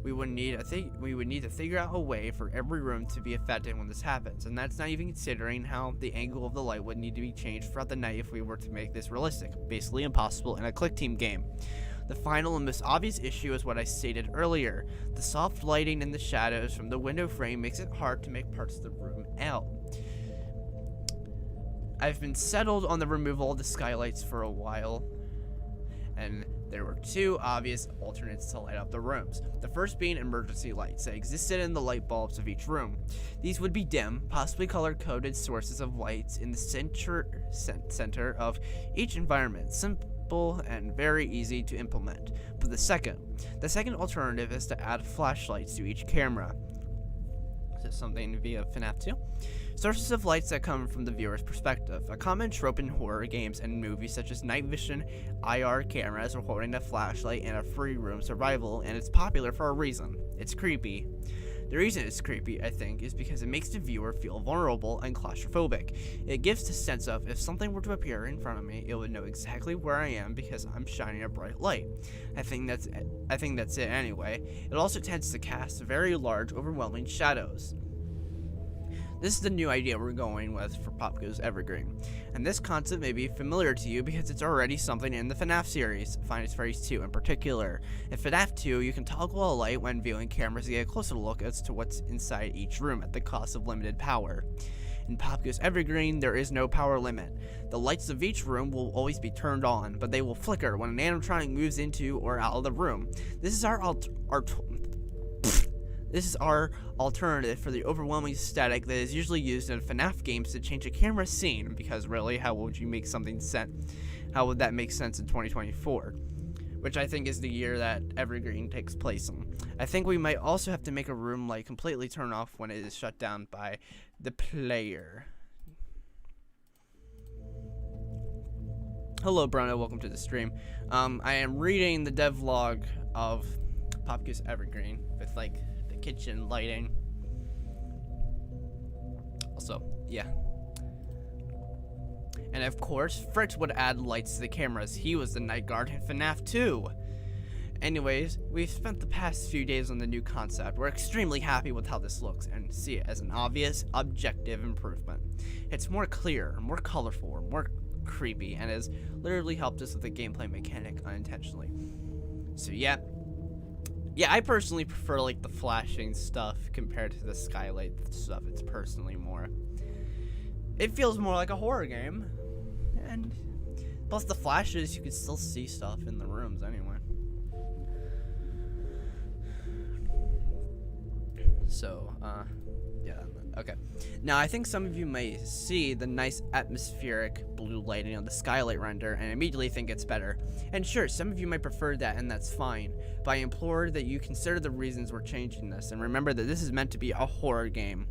We would need to figure out a way for every room to be affected when this happens, and that's not even considering how the angle of the light would need to be changed throughout the night if we were to make this realistic. Basically impossible in a click team game. The final and most obvious issue is what I stated earlier. The soft lighting and the shadows from the window frame makes it hard to make parts of the room out. I've been settled on the removal of the skylights for a while, and there were two obvious alternates to light up the rooms. The first being emergency lights that existed in the light bulbs of each room. These would be dim, possibly color-coded sources of lights in the center of each environment. Simple and very easy to implement. But the second alternative is to add flashlights to each camera. Is this something via FNaF 2? Sources of lights that come from the viewer's perspective. A common trope in horror games and movies such as night vision IR cameras are holding a flashlight in a free room survival, and it's popular for a reason. It's creepy. The reason it's creepy, I think, is because it makes the viewer feel vulnerable and claustrophobic. It gives the sense of, if something were to appear in front of me, it would know exactly where I am because I'm shining a bright light. I think that's it anyway. It also tends to cast very large, overwhelming shadows. This is the new idea we're going with for Pop Goes Evergreen, and this concept may be familiar to you because it's already something in the FNaF series, Final Fantasy 2 in particular. In FNaF 2, you can toggle a light when viewing cameras to get a closer look as to what's inside each room at the cost of limited power. In Pop Goes Evergreen, there is no power limit. The lights of each room will always be turned on, but they will flicker when an animatronic moves into or out of the room. This is our alternative for the overwhelming static that is usually used in FNaF games to change a camera scene, because really, how would you make something how would that make sense in 2024? Which I think is the year that Evergreen takes place in. I think we might also have to make a room light completely turn off when it is shut down by the player. Hello Bruno, welcome to the stream. I am reading the devlog of Pop Goes Evergreen with like kitchen lighting. Also, yeah. And of course, Fritz would add lights to the cameras. He was the night guard in FNaF 2. Anyways, we've spent the past few days on the new concept. We're extremely happy with how this looks and see it as an obvious, objective improvement. It's more clear, more colorful, more creepy, and has literally helped us with the gameplay mechanic unintentionally. So yeah, I personally prefer like the flashing stuff compared to the skylight stuff. It's personally more. It feels more like a horror game, and plus the flashes, you can still see stuff in the rooms anyway. So, yeah, okay. Now, I think some of you may see the nice atmospheric blue lighting on the skylight render and immediately think it's better. And sure, some of you might prefer that, and that's fine. But I implore that you consider the reasons we're changing this, and remember that this is meant to be a horror game.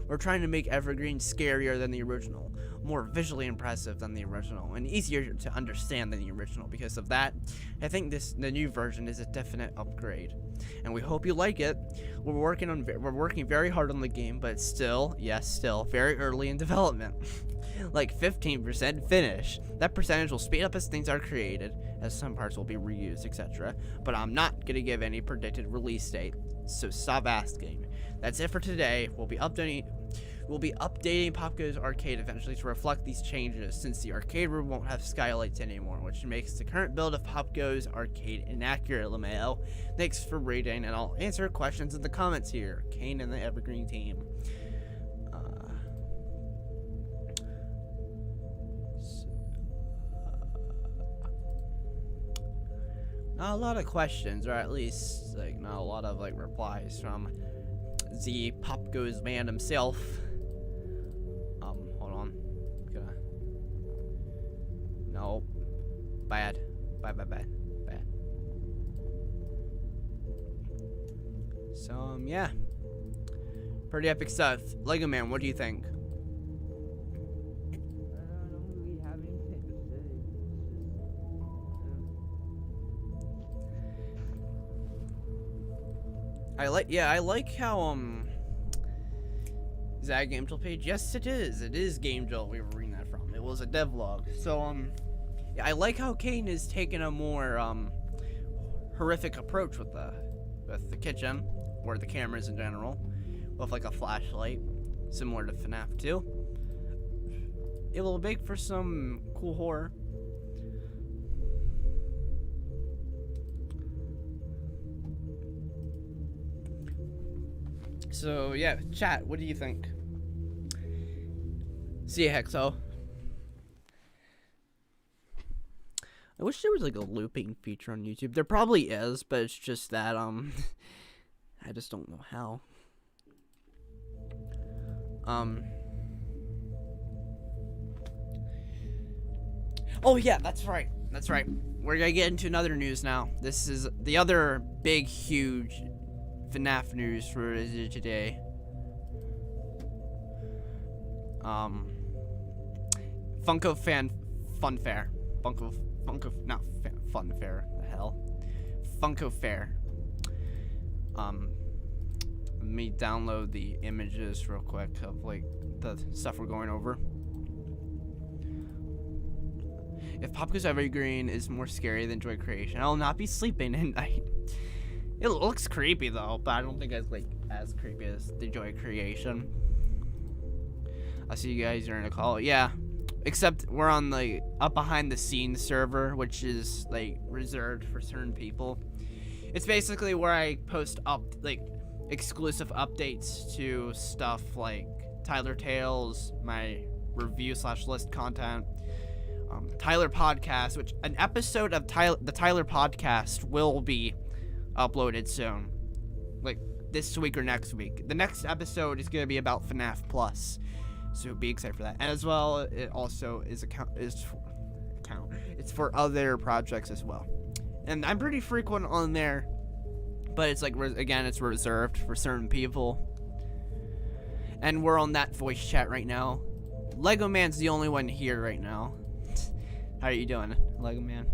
We're trying to make Evergreen scarier than the original, more visually impressive than the original, and easier to understand than the original. Because of that, I think the new version is a definite upgrade, and we hope you like it. We're working very hard on the game, but still very early in development. Like 15% finished. That percentage will speed up as things are created, as some parts will be reused, etc. But I'm not gonna give any predicted release date, so stop asking. That's it for today. We'll be updating We'll be updating Popgo's arcade eventually to reflect these changes, since the arcade room won't have skylights anymore, which makes the current build of Popgo's arcade inaccurate. LMAO. Thanks for reading, and I'll answer questions in the comments here. Kane and the Evergreen team. Not a lot of questions, or at least like not a lot of like replies from the Popgo's man himself. Hold on. No. Bad. Bad. So, yeah. Pretty epic stuff. Lego Man, what do you think? I don't really have anything to say. I like how, is that a Game Jolt page? Yes, it is. It is Game Jolt we were reading that from. It was a devlog. So, yeah, I like how Kane is taking a more, horrific approach with the kitchen, or the cameras in general, with like a flashlight, similar to FNaF 2. It will make for some cool horror. So, yeah, chat, what do you think? See ya, Hexo. I wish there was like a looping feature on YouTube. There probably is, but it's just that, I just don't know how. Oh yeah, that's right. We're gonna get into another news now. This is the other big, huge FNaF news for today. Funko Fun Fair. Not Fun Fair. The hell? Funko Fair. Let me download the images real quick of like the stuff we're going over. If Popgo's Evergreen is more scary than Joy Creation, I'll not be sleeping at night. It looks creepy though, but I don't think it's like as creepy as the Joy Creation. I'll see you guys during the call. Yeah, except we're on the up behind the scenes server, which is like reserved for certain people. It's basically where I post up like exclusive updates to stuff like Tyler Tales, my review / list content, Tyler podcast, which an episode of the Tyler podcast will be uploaded soon, like this week or next week. The next episode is going to be about FNaF Plus, so be excited for that. And as well, it also is it's for other projects as well. And I'm pretty frequent on there, but it's like again, it's reserved for certain people. And we're on that voice chat right now. Lego Man's the only one here right now. How are you doing, Lego Man?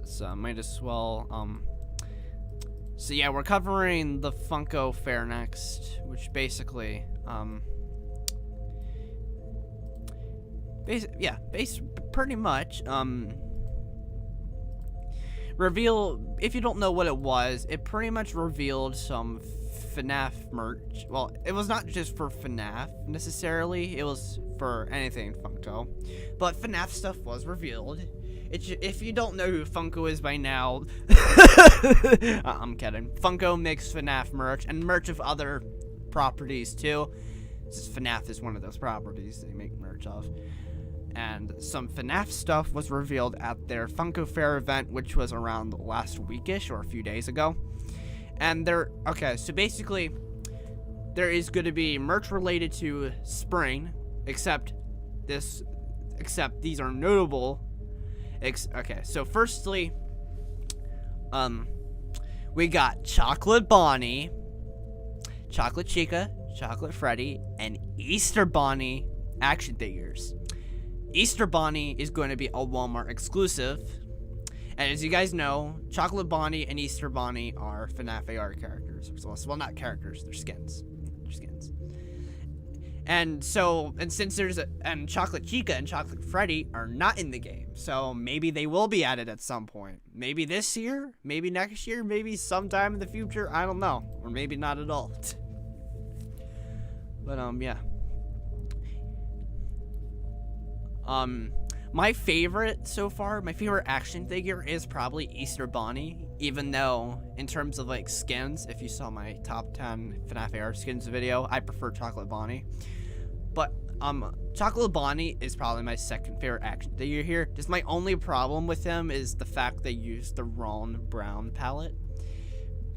So I might as well, so yeah, we're covering the Funko Fair next, which basically, pretty much, if you don't know what it was, it pretty much revealed some FNaF merch. Well, it was not just for FNaF necessarily, it was for anything Funko, but FNaF stuff was revealed. If you don't know who Funko is by now, I'm kidding. Funko makes FNaF merch and merch of other properties too. FNaF is one of those properties they make merch of. And some FNaF stuff was revealed at their Funko Fair event, which was around last weekish or a few days ago. And so basically, there is going to be merch related to spring, except these are notable. Okay, so firstly, we got Chocolate Bonnie, Chocolate Chica, Chocolate Freddy, and Easter Bonnie action figures. Easter Bonnie is going to be a Walmart exclusive, and as you guys know, Chocolate Bonnie and Easter Bonnie are FNaF AR characters. Well, not characters, they're skins. And since and Chocolate Chica and Chocolate Freddy are not in the game, so maybe they will be added at some point. Maybe this year, maybe next year, maybe sometime in the future, I don't know. Or maybe not at all. But, yeah. My favorite so far, my favorite action figure is probably Easter Bonnie, even though in terms of like skins, if you saw my top 10 FNaF AR skins video, I prefer Chocolate Bonnie. But Chocolate Bonnie is probably my second favorite action figure here. Just my only problem with him is the fact they used the wrong brown palette.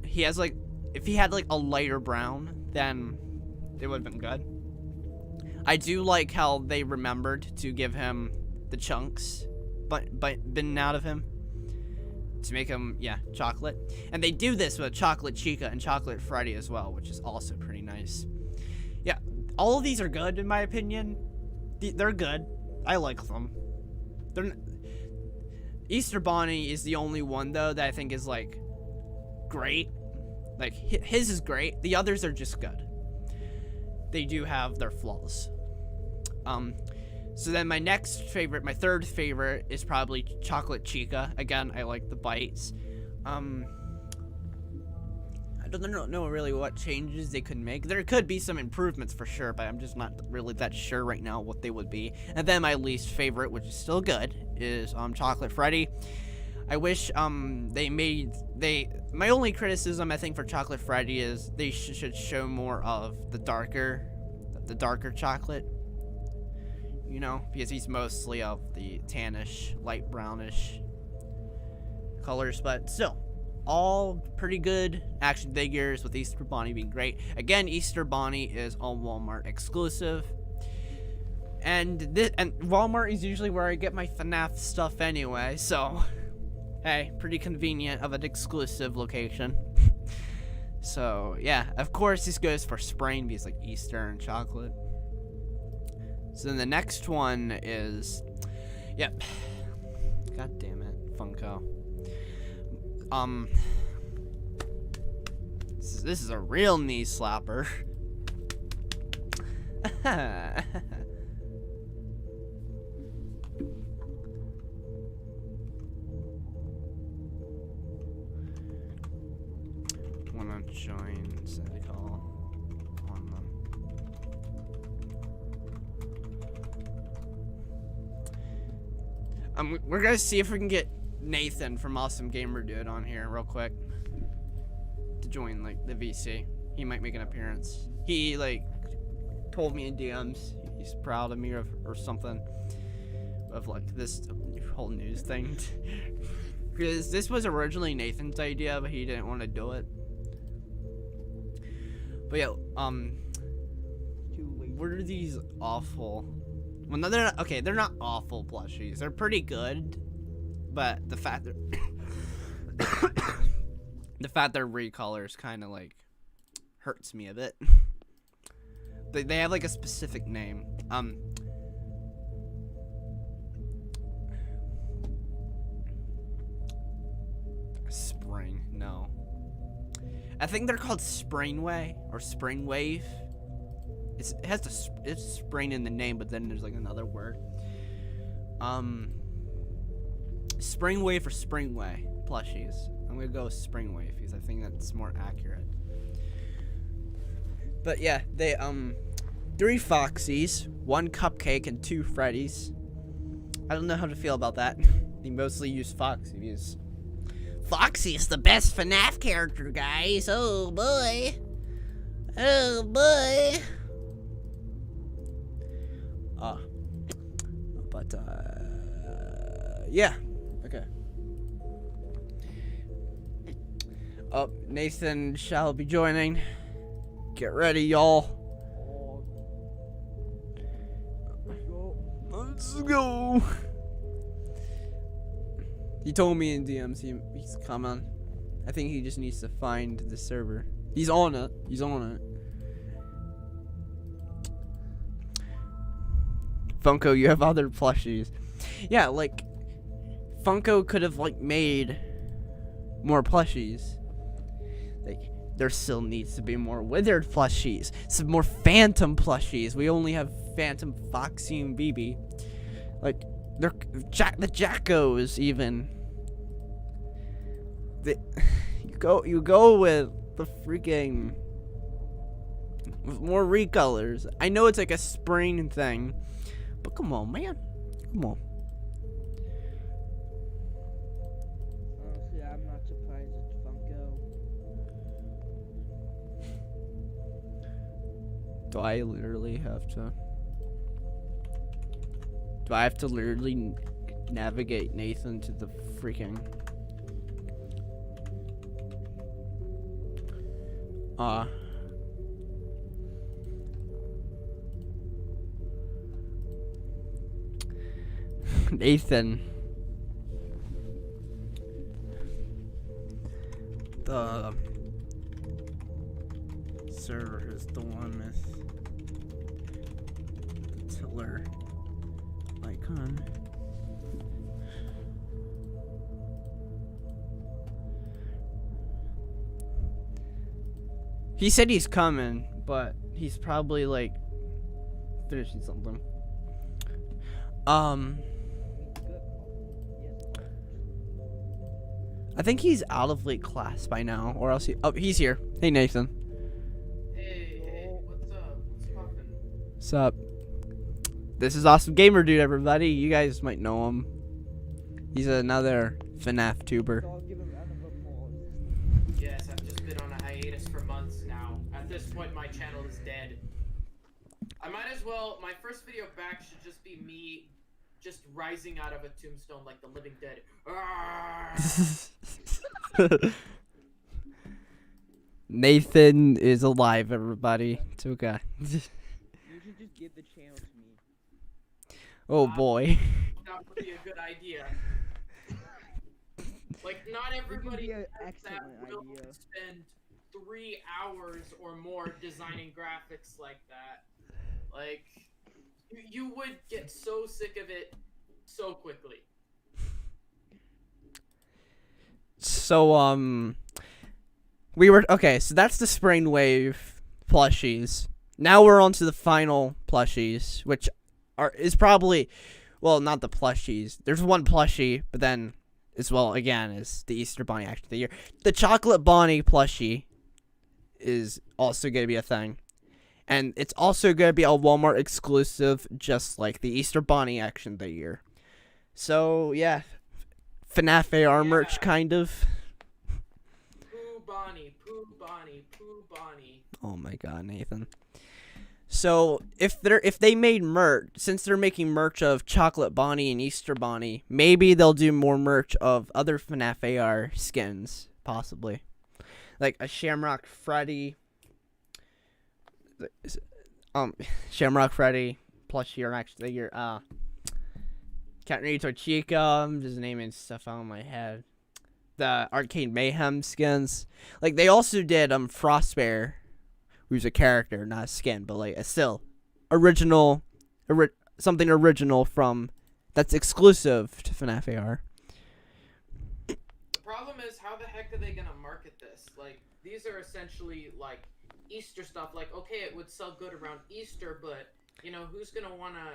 He has like, if he had like a lighter brown, then it would have been good. I do like how they remembered to give him the chunks bitten out of him to make him, yeah, chocolate. And they do this with Chocolate Chica and Chocolate Freddy as well, which is also pretty nice. Yeah, all of these are good in my opinion. They're good. I like them. Easter Bonnie is the only one though that I think is like great. Like his is great. The others are just good. They do have their flaws. So then my third favorite is probably Chocolate Chica. Again, I like the bites. I don't know really what changes they could make. There could be some improvements for sure, but I'm just not really that sure right now what they would be. And then my least favorite, which is still good, is Chocolate Freddy. I wish my only criticism I think for Chocolate Freddy is they should show more of the darker chocolate. You know, because he's mostly of the tannish, light brownish colors, but still, all pretty good action figures with Easter Bonnie being great. Again, Easter Bonnie is a Walmart exclusive, and Walmart is usually where I get my FNaF stuff anyway, so hey, pretty convenient of an exclusive location. So yeah, of course this goes for spring because like Easter and chocolate. So then the next one is, yep. God damn it, Funko. This is a real knee slapper. Wanna join City Hall on them. We're gonna see if we can get Nathan from Awesome Gamer Dude on here real quick to join like the VC. He might make an appearance. He like told me in DMs he's proud of me or something of like this whole news thing. Because this was originally Nathan's idea, but he didn't want to do it. But yeah, what are these awful? Well, no, they're not. Okay, they're not awful plushies. They're pretty good, but the fact they're recolors kind of like hurts me a bit. They have like a specific name. Spring, no. I think they're called Springway or Springwave. It has it's spring in the name, but then there's like another word. Springwave or Springway plushies. I'm gonna go with Springwave because I think that's more accurate. But yeah, they 3 Foxies, 1 Cupcake, and 2 Freddys. I don't know how to feel about that. They mostly use Foxies. Foxy is the best FNaF character, guys. Oh boy. Oh boy. Yeah. Okay. Oh, Nathan shall be joining. Get ready, y'all. Let's go. He told me in DMs he's coming. I think he just needs to find the server. He's on it. He's on it. Funko, you have other plushies. Yeah, like Funko could have like made more plushies. Like there still needs to be more withered plushies, some more phantom plushies. We only have Phantom, Foxy, and BB. Like, they're the Jackos even. You go with the freaking with more recolors. I know it's like a spring thing, but come on, man, come on. Honestly, I'm not surprised it's Funko. Do I literally have to? Do I have to literally navigate Nathan to the freaking? Nathan. The server is the one with the tiller icon. He said he's coming, but he's probably like finishing something. I think he's out of late class by now, or else he's here. Hey Nathan. Hey, what's up? What's poppin'? What's up? This is Awesome Gamer Dude, everybody. You guys might know him. He's another FNaF tuber. So I'll give him a round of applause. Yes, I've just been on a hiatus for months now. At this point, my channel is dead. I might as well, my first video back should just be me just rising out of a tombstone like the living dead. Nathan is alive, everybody. It's okay. You should just give the channel to me. Oh boy. That would be a good idea. Like, not everybody be an has that excellent will idea. to spend 3 hours or more designing graphics like that. Like, you would get so sick of it so quickly. So, we were, okay, so that's the Spring Wave plushies. Now we're on to the final plushies, which is probably, well, not the plushies. There's one plushie, but then, as well, again, is the Easter Bunny Action of the Year. The Chocolate Bunny plushie is also going to be a thing. And it's also going to be a Walmart exclusive, just like the Easter Bunny Action of the Year. So, yeah. FNaF AR merch, kind of. Pooh Bonnie, Pooh Bonnie, Pooh Bonnie. Oh my god, Nathan. So, if they made merch, since they're making merch of Chocolate Bonnie and Easter Bonnie, maybe they'll do more merch of other FNaF AR skins, possibly. Like a Shamrock Freddy. Shamrock Freddy plushie or Action of the Year. Catanito Chica. I'm just naming stuff out of my head. The Arcade Mayhem skins. Like, they also did Frostbear, who's a character, not a skin, but like a still original, something original from that's exclusive to FNaF AR. The problem is, how the heck are they gonna market this? Like, these are essentially like Easter stuff. Like, okay, it would sell good around Easter, but you know, who's gonna wanna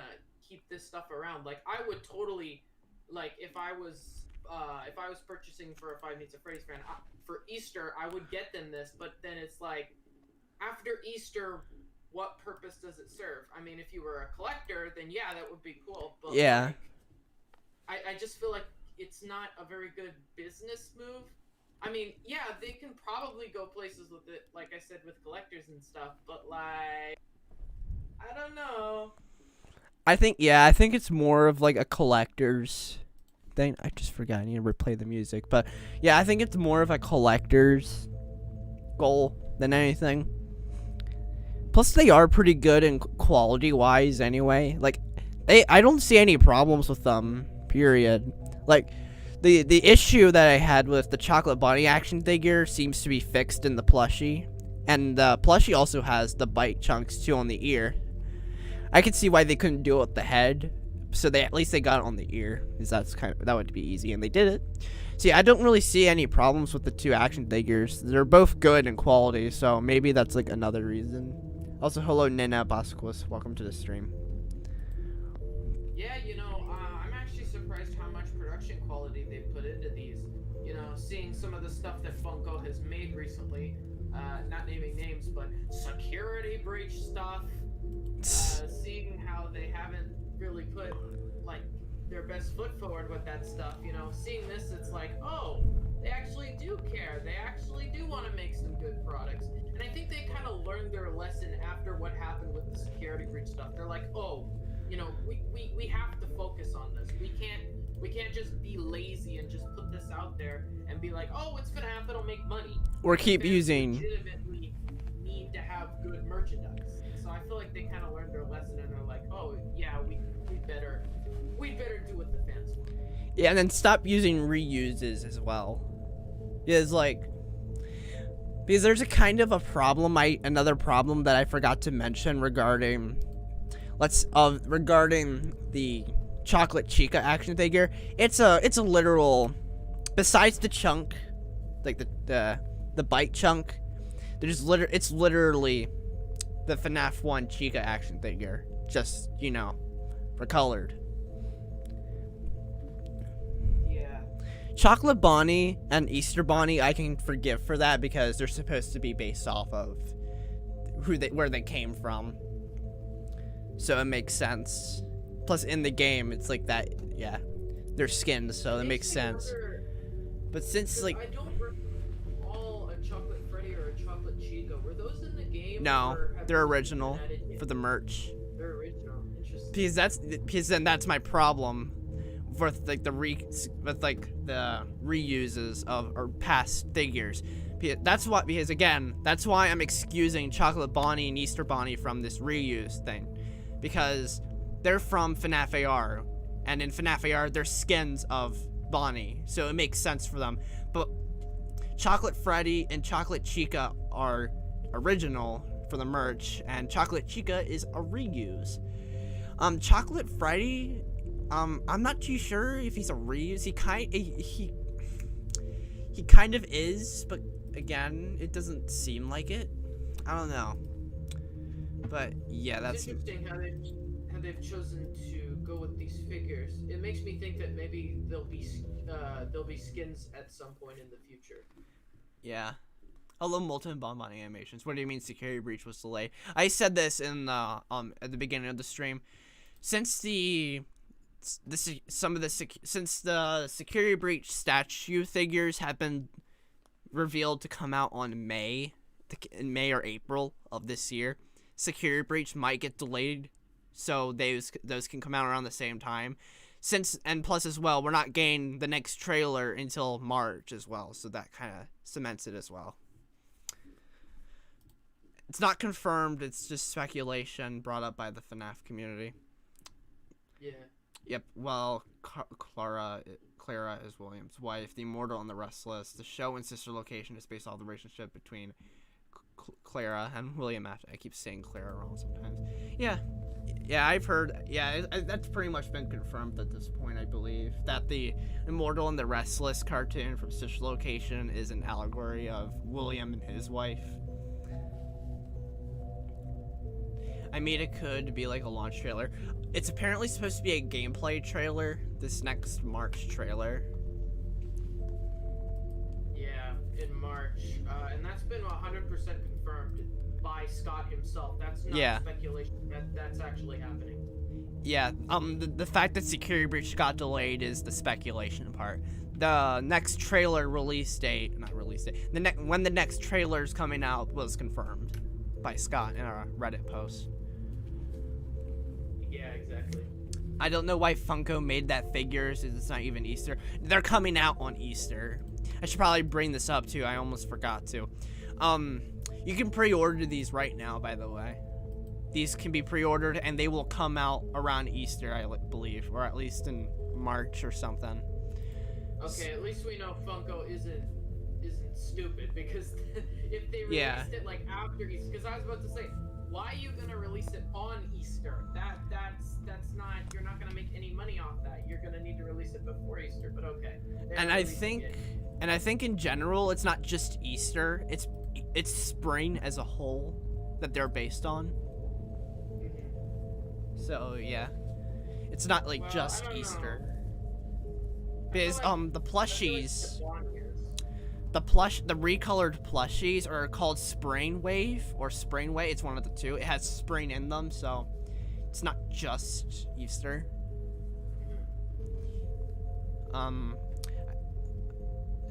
keep this stuff around? Like, I would totally, like, if I was purchasing for a Five Nights at Freddy's fan for Easter, I would get them this. But then it's like, after Easter, what purpose does it serve? I mean, if you were a collector, then yeah, that would be cool. But Yeah. like, I just feel like it's not a very good business move. I mean, yeah, they can probably go places with it, like I said, with collectors and stuff, but like, I don't know. I think it's more of like a collector's thing. I just forgot. I need to replay the music. But yeah, I think it's more of a collector's goal than anything. Plus, they are pretty good in quality-wise anyway. Like, I don't see any problems with them, period. Like, the issue that I had with the Chocolate Bunny action figure seems to be fixed in the plushie. And the plushie also has the bite chunks, too, on the ear. I could see why they couldn't do it with the head, so they at least they got it on the ear, because that would be easy, and they did it. See, I don't really see any problems with the two action figures. They're both good in quality, so maybe that's like another reason. Also, hello Nina Bosquis, welcome to the stream. Yeah, I'm actually surprised how much production quality they put into these. Seeing some of the stuff that Funko has made recently, not naming names, but security breach stuff. Seeing how they haven't really put like their best foot forward with that stuff. Seeing this, it's like, oh, they actually do care. They actually do want to make some good products. And I think they kind of learned their lesson after what happened with the security breach stuff. They're like, oh, we have to focus on this. We can't just be lazy and just put this out there and be like, oh, it's FNaF, it'll make money. Or keep using. Legitimately need to have good merchandise. So I feel like they kind of learned their lesson and they're like, oh yeah, we better do what the fans want. Yeah, and then stop using reuses as well. Because there's a kind of a problem, another problem that I forgot to mention regarding the Chocolate Chica action figure. It's a literal, besides the chunk, like the bite chunk, it's literally the FNaF 1 Chica action figure, just recolored. Yeah. Chocolate Bonnie and Easter Bonnie I can forgive for that, because they're supposed to be based off of where they came from, so it makes sense. Plus in the game it's like that, yeah, they're skins, so it makes sense. But since like, I don't recall a Chocolate Freddy or a Chocolate Chica. Were those in the game? No, they're original for the merch. They're original. Interesting. Because then that's my problem with like the reuses of or past figures. That's why I'm excusing Chocolate Bonnie and Easter Bonnie from this reuse thing, because they're from FNaF AR, and in FNaF AR they're skins of Bonnie, so it makes sense for them. But Chocolate Freddy and Chocolate Chica are original for the merch, and Chocolate Chica is a reuse. Chocolate Freddy, I'm not too sure if he's a reuse. He kind of is, but again, it doesn't seem like it. I don't know. But yeah, that's interesting how they've chosen to go with these figures. It makes me think that maybe there'll be skins at some point in the future. Yeah. Hello, Molten Bonbon Animations. What do you mean security breach was delayed? I said this in at the beginning of the stream. Since the security breach statue figures have been revealed to come out on in May or April of this year, security breach might get delayed, so those can come out around the same time. And plus as well, we're not getting the next trailer until March as well, so that kind of cements it as well. It's not confirmed, it's just speculation brought up by the FNaF community. Yeah. Yep, well, Clara is William's wife, the Immortal and the Restless. The show and sister location is based on the relationship between Clara and William. I keep saying Clara wrong sometimes. Yeah, I've heard. Yeah, that's pretty much been confirmed at this point, I believe, that the Immortal and the Restless cartoon from Sister Location is an allegory of William and his wife. I mean, it could be like a launch trailer. It's apparently supposed to be a gameplay trailer, this next March trailer. Yeah, in March. And that's been 100% confirmed by Scott himself. That's not speculation. That's actually happening. Yeah, the fact that Security Breach got delayed is the speculation part. The next trailer when the next trailer's coming out was confirmed by Scott in a Reddit post. Yeah, exactly. I don't know why Funko made that figure since it's not even Easter. They're coming out on Easter. I should probably bring this up too. I almost forgot to. You can pre-order these right now, by the way. These can be pre-ordered and they will come out around Easter, I believe, or at least in March or something. Okay, at least we know Funko isn't isn't stupid, because if they released Yeah. it like after Easter, because I was about to say, why are you gonna release it on Easter? That's not, you're not gonna make any money off that. You're gonna need to release it before Easter. But okay. They're And I releasing think, it. and I think in general, it's not just Easter. It's spring as a whole that they're based on. Mhm. So yeah, it's not like Well, I just don't Easter. know. I feel Because like- the I feel like plushies, the blonde ears. the recolored plushies are called Spring Wave or Spring Way. It's one of the two. It has spring in them, so it's not just Easter.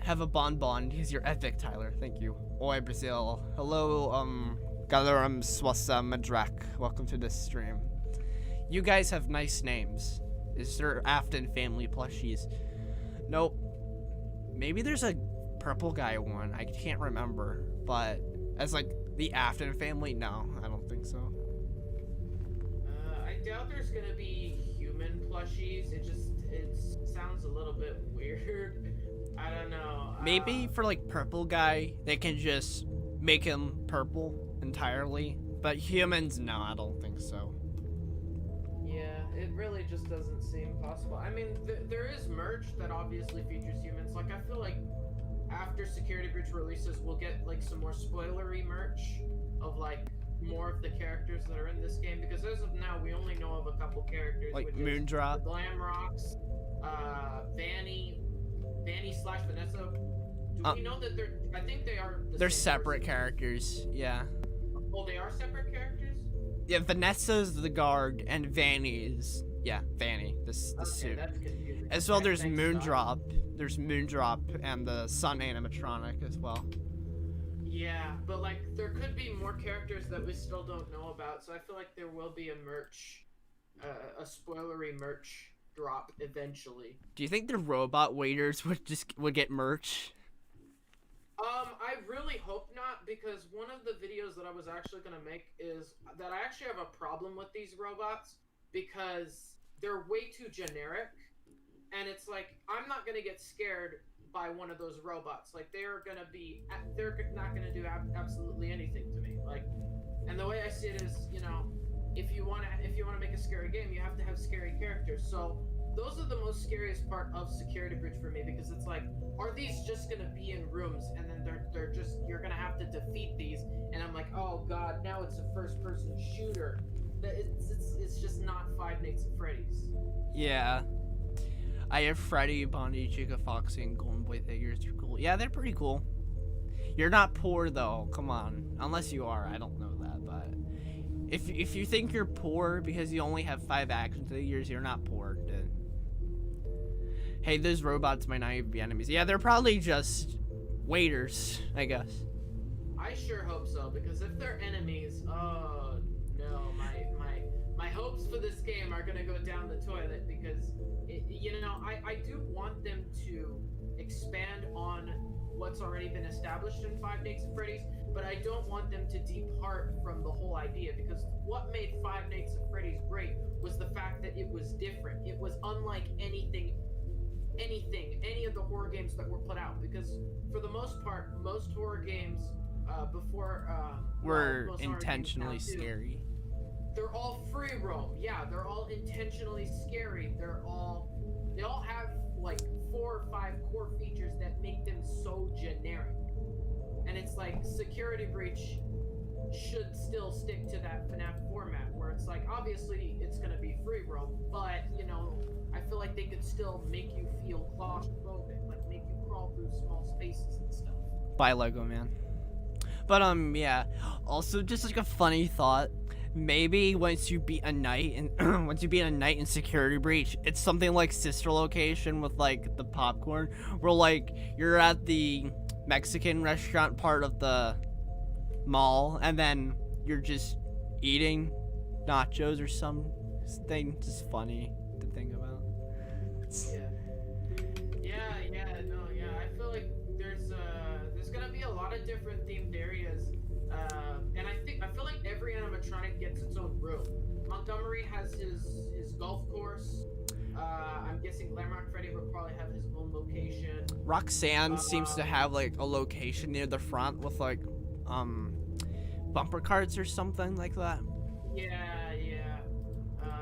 Have a bonbon. He's your epic, Tyler. Thank you. Oi, Brazil. Hello, Galeram Swasa Madrak. Welcome to this stream. You guys have nice names. Is there Afton family plushies? Nope. Maybe there's a purple guy one. I can't remember. But as like the Afton family, no, I don't think so. I doubt there's gonna be human plushies. It sounds a little bit weird. I don't know. Maybe for like purple guy, they can just make him purple entirely. But humans, no, I don't think so. Yeah, it really just doesn't seem possible. I mean, there is merch that obviously features humans. Like, I feel like after Security Breach releases, we'll get like some more spoilery merch of like more of the characters that are in this game. Because as of now, we only know of a couple characters, Like which Moondrop. is the Glamrocks, Vanny/Vanessa. Do we know that they're? I think they are. They're same separate person. characters, yeah. Oh, they are separate characters. Yeah, Vanessa's the guard, and Vanny is, yeah, Vanny, the Okay, suit. that's confusing. As well, there's Thanks, Doc. Moondrop. There's Moondrop and the Sun animatronic as well. Yeah, but like there could be more characters that we still don't know about, so I feel like there will be a spoilery merch drop eventually. Do you think the robot waiters would get merch? I really hope not, because one of the videos that I was actually gonna make is that I actually have a problem with these robots because they're way too generic, and it's like I'm not gonna get scared by one of those robots. Like they're not gonna do absolutely anything to me. Like, and the way I see it is, you know, if you wanna make a scary game, you have to have scary characters. So those are the most scariest part of Security Breach for me, because it's like, are these just gonna be in rooms and then they're just, you're gonna have to defeat these, and I'm like, oh god, now it's a first person shooter. It's just not Five Nights at Freddy's. Yeah. I have Freddy, Bonnie, Chica, Foxy, and Golden Boy figures. They're cool. Yeah, they're pretty cool. You're not poor though. Come on. Unless you are. I don't know that, but if you think you're poor because you only have 5 action figures, you're not poor, dude. Hey, those robots might not even be enemies. Yeah, they're probably just waiters, I guess. I sure hope so, because if they're enemies, oh no, my hopes for this game are gonna go down the toilet, because I do want them to expand on what's already been established in Five Nights at Freddy's, but I don't want them to depart from the whole idea, because what made Five Nights at Freddy's great was the fact that it was different. It was unlike any of the horror games that were put out, because for the most part, most horror games were most horror intentionally games now, too, scary. they're all free roam. Yeah, they're all intentionally scary. They all have like 4 or 5 core features that make them so generic. And it's like Security Breach should still stick to that FNaF format, where it's like, obviously it's gonna be free roam, but I feel like they could still make you feel claustrophobic, like make you crawl through small spaces and stuff. Bye, Lego Man. But yeah. Also, just like a funny thought. Maybe once you beat a night in Security Breach, it's something like Sister Location with like the popcorn, where like you're at the Mexican restaurant part of the mall, and then you're just eating nachos or something. Just funny to think about. I feel like there's gonna be a lot of different themed areas, and I feel like every animatronic gets its own room. Montgomery has his golf course. I'm guessing Glamrock Freddy will probably have his own location. Roxanne seems to have like a location near the front with like bumper cars or something like that. Yeah.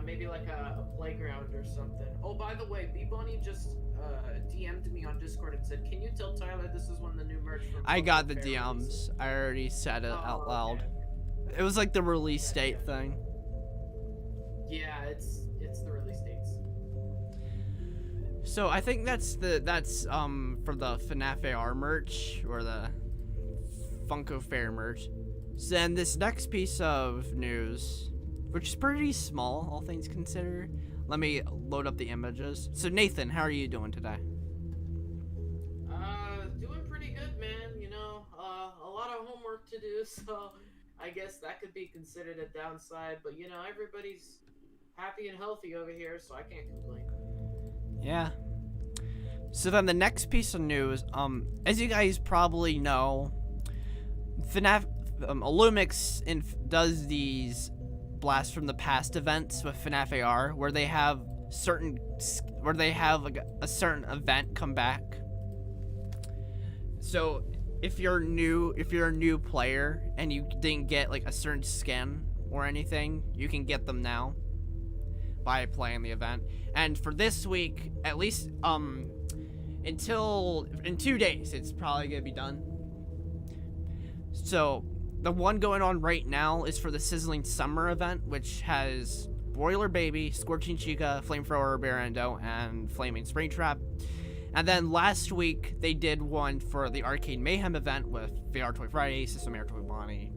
Maybe like a playground or something. Oh, by the way, B-Bunny just DM'd me on Discord and said, "Can you tell Tyler this is one of the new merch from?" I got the DMs. I already said it out loud. Okay. It was like the release date thing. Yeah, it's the release dates. So I think that's for the FNaF AR merch or the Funko Fair merch. So then this next piece of news, which is pretty small, all things considered. Let me load up the images. So Nathan, how are you doing today? Doing pretty good, man. You know, a lot of homework to do, so I guess that could be considered a downside. But you know, everybody's happy and healthy over here, so I can't complain. Yeah. So then the next piece of news, as you guys probably know, FNaF, Illumix does these Blast from the Past events with FNaF AR, where they have like a certain event come back. So if you're a new player and you didn't get like a certain skin or anything, you can get them now by playing the event. And for this week, at least until in 2 days, it's probably gonna be done. So the one going on right now is for the Sizzling Summer event, which has Broiler Baby, Scorching Chica, Flamethrower Barando, and Flaming Springtrap. And then last week they did one for the Arcade Mayhem event with VR Toy Friday, System Air Toy Bonnie,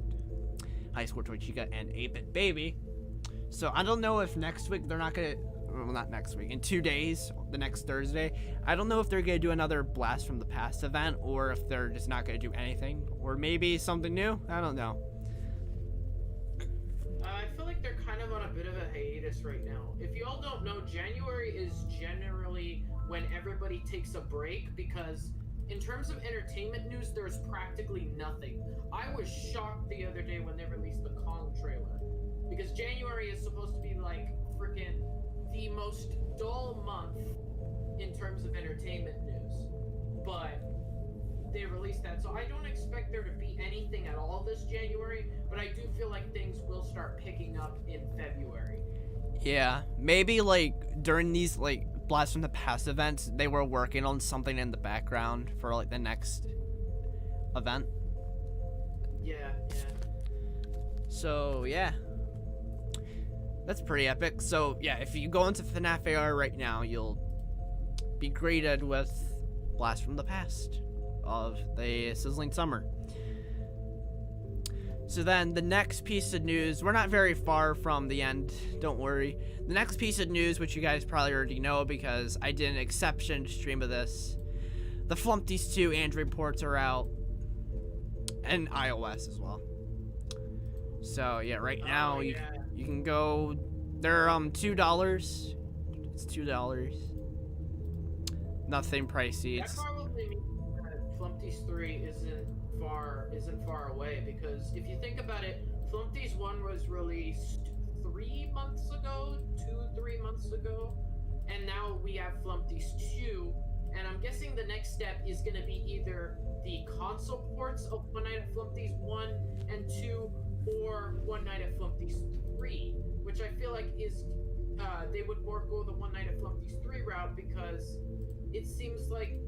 High Score Toy Chica, and 8-Bit Baby. So I don't know if next week they're not gonna, well, not next week, in 2 days, the next Thursday, I don't know if they're gonna do another Blast from the Past event or if they're just not gonna do anything, or maybe something new. I don't know. I feel like they're kind of on a bit of a hiatus right now. If you all don't know, January is generally when everybody takes a break because in terms of entertainment news, there's practically nothing. I was shocked the other day when they released the Kong trailer because January is supposed to be like freaking the most dull month in terms of entertainment news, but they released that, so I don't expect there to be anything at all this January, but I do feel like things will start picking up in February. Yeah, maybe like during these like Blast from the Past events, they were working on something in the background for like the next event. Yeah. So yeah, that's pretty epic. So yeah, if you go into FNaF AR right now, you'll be greeted with Blast from the Past of the Sizzling Summer. So then the next piece of news, we're not very far from the end, don't worry. The next piece of news, which you guys probably already know because I did an exception stream of this, the Flumpties 2 Android ports are out, and iOS as well. So yeah, right now you can go, they're $2, it's $2, nothing pricey. That probably means that Flumpties 3 isn't far away because if you think about it, Flumpties 1 was released 3 months ago, 2-3 months ago, and now we have Flumpties 2, and I'm guessing the next step is going to be either the console ports of One Night at Flumpties 1 and 2 or One Night at Flumpties 3, which I feel like is they would more go the One Night at Flumpties 3 route because it seems like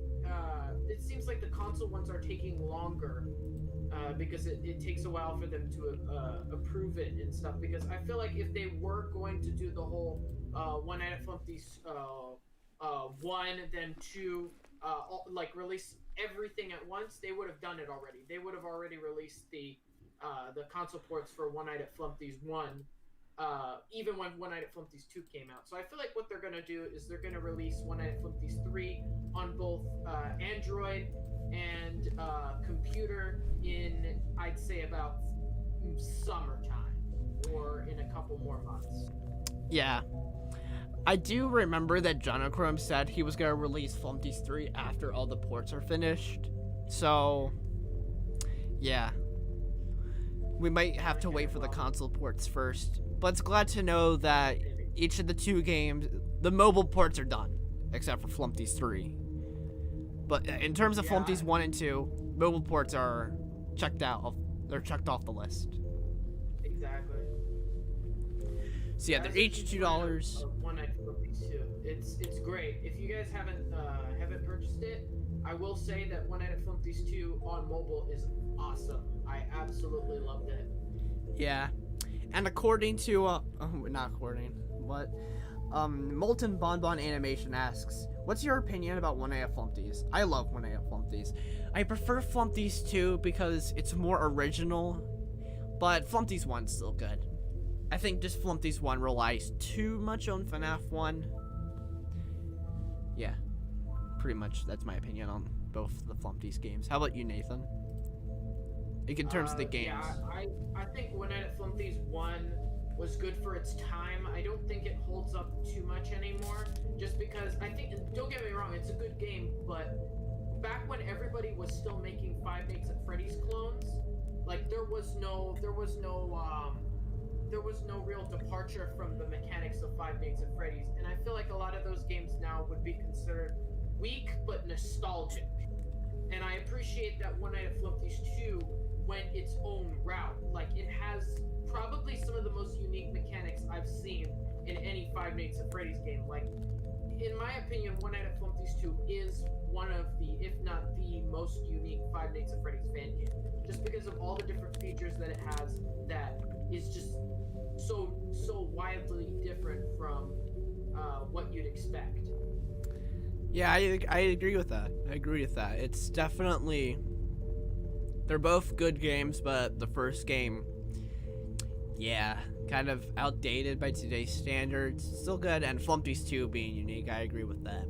the console ones are taking longer because it takes a while for them to approve it and stuff. Because I feel like if they were going to do the whole One Night at Flumpties 1, then 2, like release everything at once, they would have done it already. They would have already released the console ports for One Night at Flumpties 1. Even when One Night at Flumpties 2 came out. So I feel like what they're going to do is they're going to release One Night at Flumpties 3 on both Android and computer in, I'd say, about summertime or in a couple more months. Yeah. I do remember that Jonachrome said he was going to release Flumpties 3 after all the ports are finished. So, yeah. We might have to wait for the console ports first. But it's glad to know that each of the two games, the mobile ports are done, except for Flumpties 3. But in terms of Flumpties 1 and 2, mobile ports are checked out. They're checked off the list. Exactly. So yeah, they're each $2. One Night at Flumpties 2. It's great. If you guys haven't purchased it, I will say that One Night at Flumpties 2 on mobile is awesome. I absolutely loved it. Yeah, and according to not according, what? Molten Bonbon Animation asks, what's your opinion about 1A at Flumpties? I love 1A at Flumpties. I prefer Flumpties 2 because it's more original, but Flumpties 1's still good. I think just Flumpties 1 relies too much on FNaF 1. Yeah, pretty much that's my opinion on both the Flumpties games. How about you, Nathan? In terms of the games. Yeah, I think One Night at Flumpties 1 was good for its time. I don't think it holds up too much anymore, just because I think, don't get me wrong, it's a good game, but back when everybody was still making Five Nights at Freddy's clones, like there was no real departure from the mechanics of Five Nights at Freddy's, and I feel like a lot of those games now would be considered weak but nostalgic. And I appreciate that One Night at Flumpties 2 went its own route. Like, it has probably some of the most unique mechanics I've seen in any Five Nights at Freddy's game. Like, in my opinion, One Night at Flumpties 2 is one of the, if not the most unique Five Nights at Freddy's fan game. Just because of all the different features that it has that is just so wildly different from what you'd expect. Yeah, I agree with that. It's definitely, they're both good games, but the first game, yeah, kind of outdated by today's standards. Still good, and Flumpties 2 being unique, I agree with that.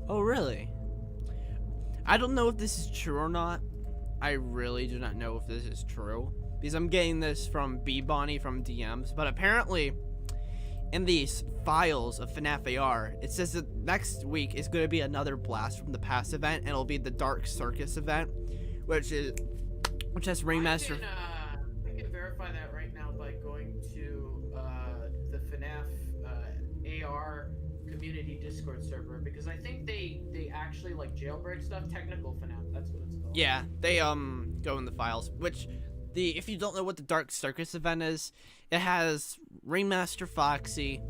Oh, really? I don't know if this is true or not. I really do not know if this is true, because I'm getting this from B-Bonnie from DMs, but apparently in these files of FNAF AR, it says that next week is going to be another Blast from the Past event, and it'll be the Dark Circus event, which has remastered. I can verify that right now by going to the FNAF AR community Discord server, because I think they actually like jailbreak stuff. Technical FNAF, that's what it's called. Yeah, they go in the files, which if you don't know what the Dark Circus event is, it has Ringmaster Foxy,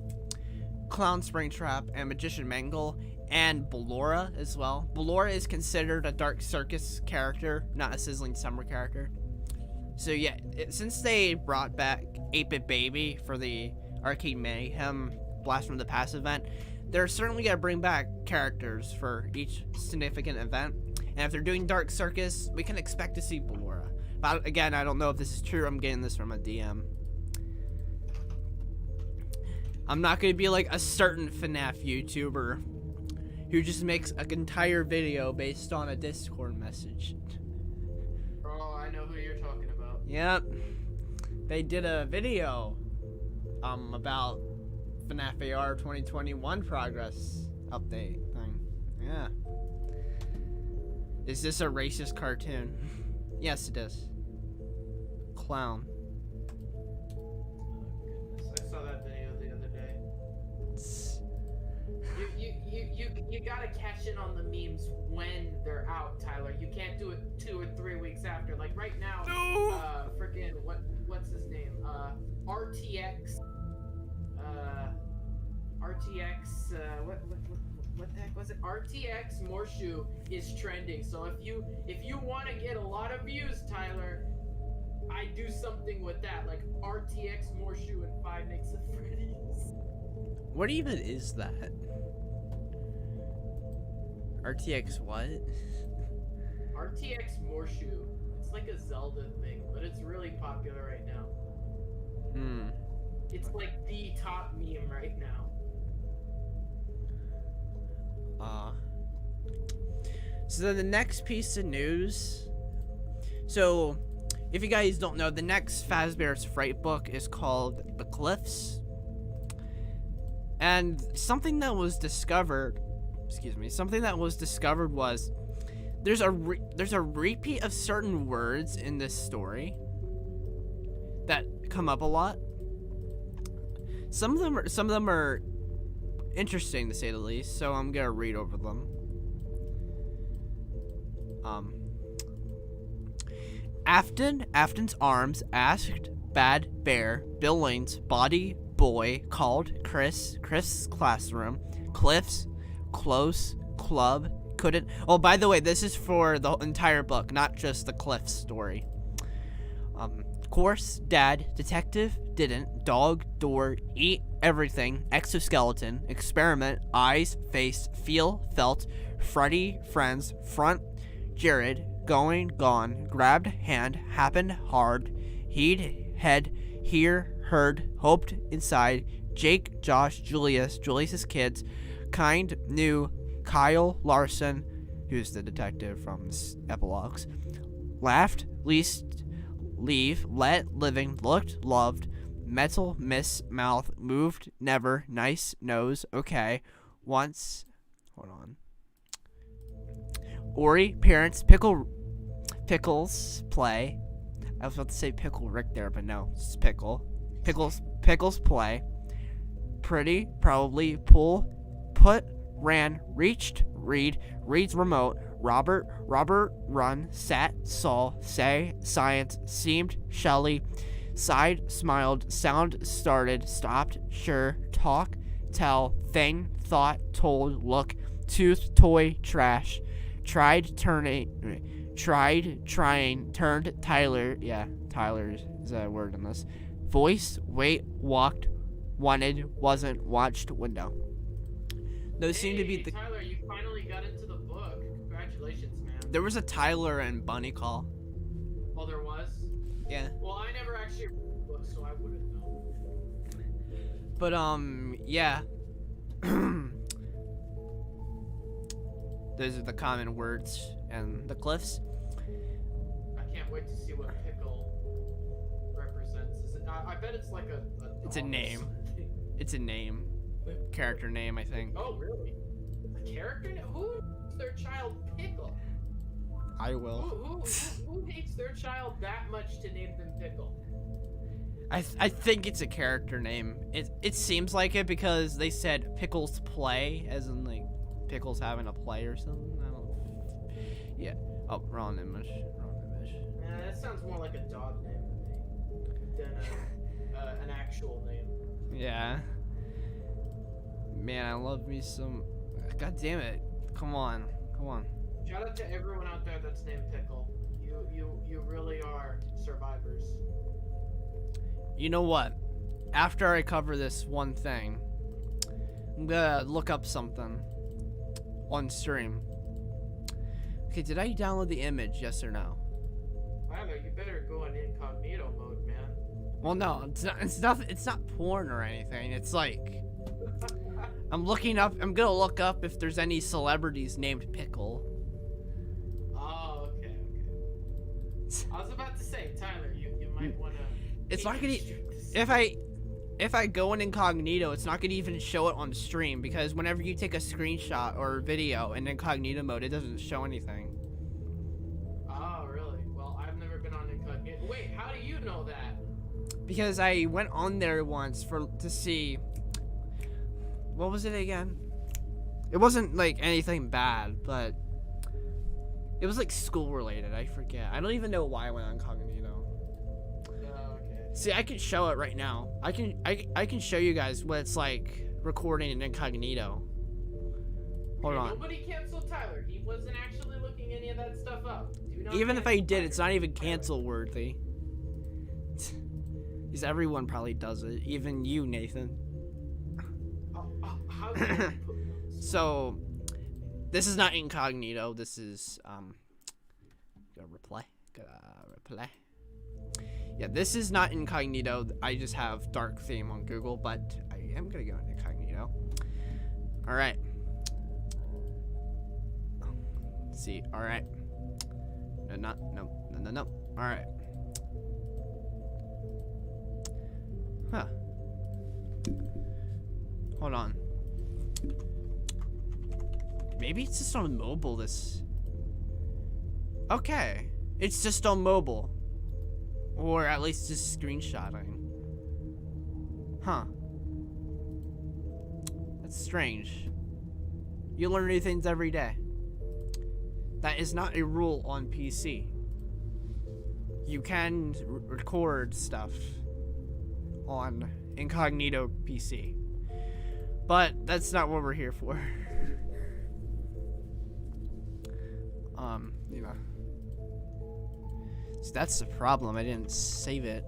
Clown Springtrap, and Magician Mangle, and Ballora as well. Ballora is considered a Dark Circus character, not a Sizzling Summer character. So yeah, since they brought back 8-Bit Baby for the Arcade Mayhem Blast from the Past event, they're certainly going to bring back characters for each significant event. And if they're doing Dark Circus, we can expect to see Ballora. But again, I don't know if this is true. I'm getting this from a DM. I'm not going to be like a certain FNAF YouTuber who just makes an entire video based on a Discord message. Oh, I know who you're talking about. Yep. They did a video about FNAF AR 2021 progress update thing. Yeah. Is this a racist cartoon? Yes, it is. Clown. Oh, goodness. I saw that video the other day. You gotta catch in on the memes when they're out, Tyler. You can't do it 2 or 3 weeks after. Like right now, freaking what's his name? RTX. What the heck was it? RTX Morshu is trending. So if you want to get a lot of views, Tyler, I do something with that, like RTX Morshu and Five Nights at Freddy's. What even is that? RTX what? RTX Morshu. It's like a Zelda thing, but it's really popular right now. It's like the top meme right now. So then the next piece of news. So, if you guys don't know, the next Fazbear's Fright book is called The Cliffs. And something that was discovered was there's a repeat of certain words in this story that come up a lot. Some of them are interesting to say the least, so I'm gonna read over them. Afton's arms asked Bad Bear, Billings body boy called Chris classroom, Cliff's close club couldn't. Oh, by the way, this is for the entire book, not just the Cliff story. Course, dad, detective, didn't, dog, door, eat, everything, exoskeleton, experiment, eyes, face, feel, felt, Freddy, friends, front, Jared, going, gone, grabbed, hand, happened, hard, he'd, head, hear, heard, hoped, inside, Jake, Josh, Julius's kids, kind, new, Kyle, Larson, who's the detective from epilogues, laughed, least, leave, let, living, looked, loved, metal, miss, mouth, moved, never, nice, nose, okay, once, hold on, Ori, parents, pickles, play, I was about to say Pickle Rick there, but no, it's pickles, play, pretty, probably, pull, put, ran, reached, read, reads remote, Robert, run, sat, saw, say, science, seemed, Shelley, sighed, smiled, sound, started, stopped, sure, talk, tell, thing, thought, told, look, tooth, toy, trash, tried, trying, turned, Tyler, yeah, Tyler is a word in this, voice, wait, walked, wanted, wasn't, watched, window. Those seem to be the... Tyler, you finally got into the book. Congratulations, man. There was a Tyler and Bunny call. Oh, there was? Yeah. Well, I never actually read the book, so I wouldn't know. But, yeah. Those are the common words and the cliffs. I can't wait to see what pickle represents. Is it, I bet it's like a It's a name. It's a name. Character name, I think. Oh, really? A character name? Who names their child Pickle? I will. Who hates their child that much to name them Pickle? I think it's a character name. It seems like it because they said Pickles play, as in like Pickles having a play or something. I don't know. Yeah. Oh, wrong image. Yeah, that sounds more like a dog name to me than an actual name. Yeah. Man, I love me some. God damn it! Come on. Shout out to everyone out there that's named Pickle. You really are survivors. You know what? After I cover this one thing, I'm gonna look up something on stream. Okay, did I download the image? Yes or no? Tyler, you better go in incognito mode, man. Well, no, it's not porn or anything. It's like I'm gonna look up if there's any celebrities named Pickle. Oh, okay. I was about to say, Tyler, you might want to. It's not gonna. If I go in incognito, it's not gonna even show it on stream because whenever you take a screenshot or video in incognito mode, it doesn't show anything. Oh, really? Well, I've never been on incognito. Wait, how do you know that? Because I went on there once to see. What was it again? It wasn't like anything bad, but it was like school related. I forget. I don't even know why I went on incognito. Okay. See, I can show it right now. I can show you guys what it's like recording in incognito. Hold on. Nobody canceled Tyler. He wasn't actually looking any of that stuff up. Even if I did, it's not even cancel worthy. Because everyone probably does it. Even you, Nathan. How do you put those? So, this is not incognito. This is Gotta reply. Yeah, this is not incognito. I just have dark theme on Google, but I am gonna go in incognito. All right. Let's see. All right. No. All right. Huh. Hold on. Maybe it's just on mobile. Okay. It's just on mobile. Or at least just screenshotting. Huh. That's strange. You learn new things every day. That is not a rule on PC. You can record stuff on incognito PC. But that's not what we're here for. You know. So that's the problem. I didn't save it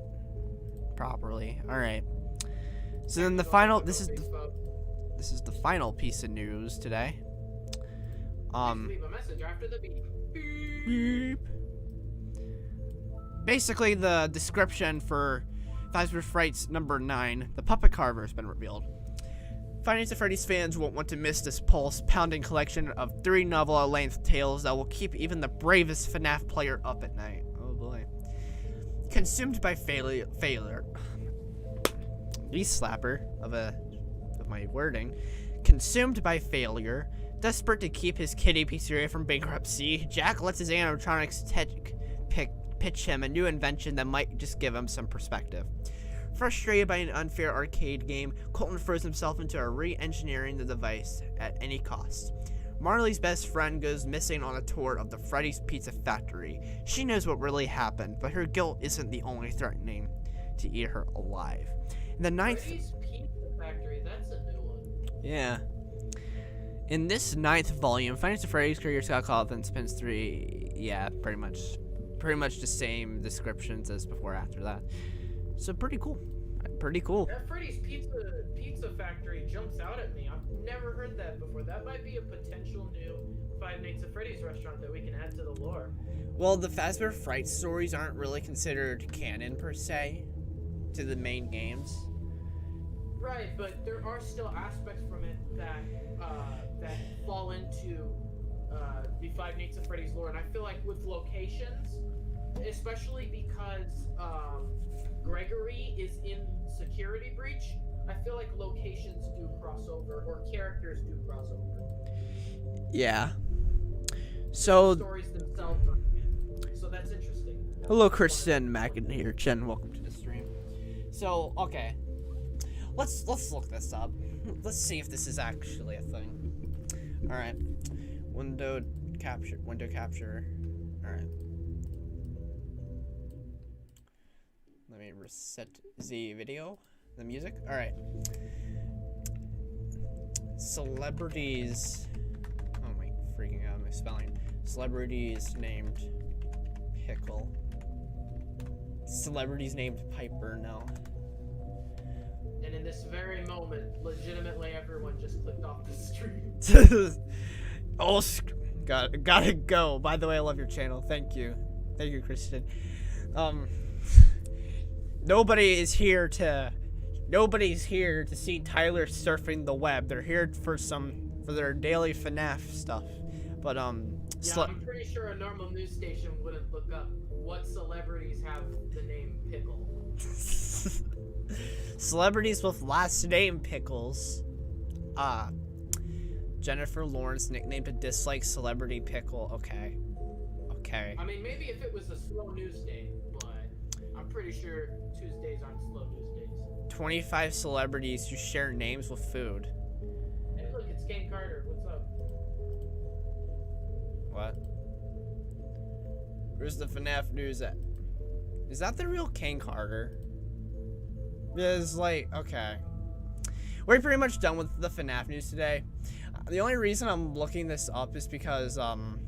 properly. All right. So then the final. This is the final piece of news today. Leave a message after the beep. Beep. Basically, the description for Five Nights at Freddy's number 9, the puppet carver, has been revealed. Five Nights at Freddy's fans won't want to miss this pulse-pounding collection of 3 novel-length tales that will keep even the bravest FNaF player up at night. Oh boy. Consumed by failure. Slapper of my wording. Consumed by failure, desperate to keep his kiddie pizzeria from bankruptcy, Jack lets his animatronics pitch him a new invention that might just give him some perspective. Frustrated by an unfair arcade game, Colton throws himself into re-engineering the device at any cost. Marley's best friend goes missing on a tour of the Freddy's Pizza Factory. She knows what really happened, but her guilt isn't the only threatening to eat her alive. In the ninth... Freddy's Pizza Factory, that's a new one. Yeah. In this 9th volume, Five Nights at Freddy's career Scott Cawthon spends 3... Yeah, pretty much the same descriptions as before after that. So pretty cool. Pretty cool. That Freddy's Pizza Factory jumps out at me. I've never heard that before. That might be a potential new Five Nights at Freddy's restaurant that we can add to the lore. Well, the Fazbear Fright stories aren't really considered canon per se to the main games. Right, but there are still aspects from it that fall into the Five Nights at Freddy's lore, and I feel like with locations, especially because Gregory is in Security Breach, I feel like locations do cross over, or characters do cross over. Yeah. So stories themselves are canon. So that's interesting. Hello, Kristen Mackin here. Jen, welcome to the stream. So, okay. Let's look this up. Let's see if this is actually a thing. Alright. Window capture. Alright. Let me reset the video. The music. Alright. Celebrities. Oh my freaking out, my spelling. Celebrities named Pickle. Celebrities named Piper, no. And in this very moment, legitimately everyone just clicked off the stream. Oh, gotta go. By the way, I love your channel. Thank you, Christian. Nobody's here to see Tyler surfing the web. They're here for their daily FNaF stuff. But yeah, I'm pretty sure a normal news station wouldn't look up what celebrities have the name Pickle. Celebrities with last name Pickles. Jennifer Lawrence nicknamed a dislike celebrity Pickle. Okay. I mean, maybe if it was a slow news day, but I'm pretty sure Tuesdays aren't slow news days. 25 celebrities who share names with food. Hey, look, it's Kane Carter. What's up? What? Where's the FNaF news at? Is that the real Kane Carter? Because, like, okay. We're pretty much done with the FNaF news today. The only reason I'm looking this up is because, of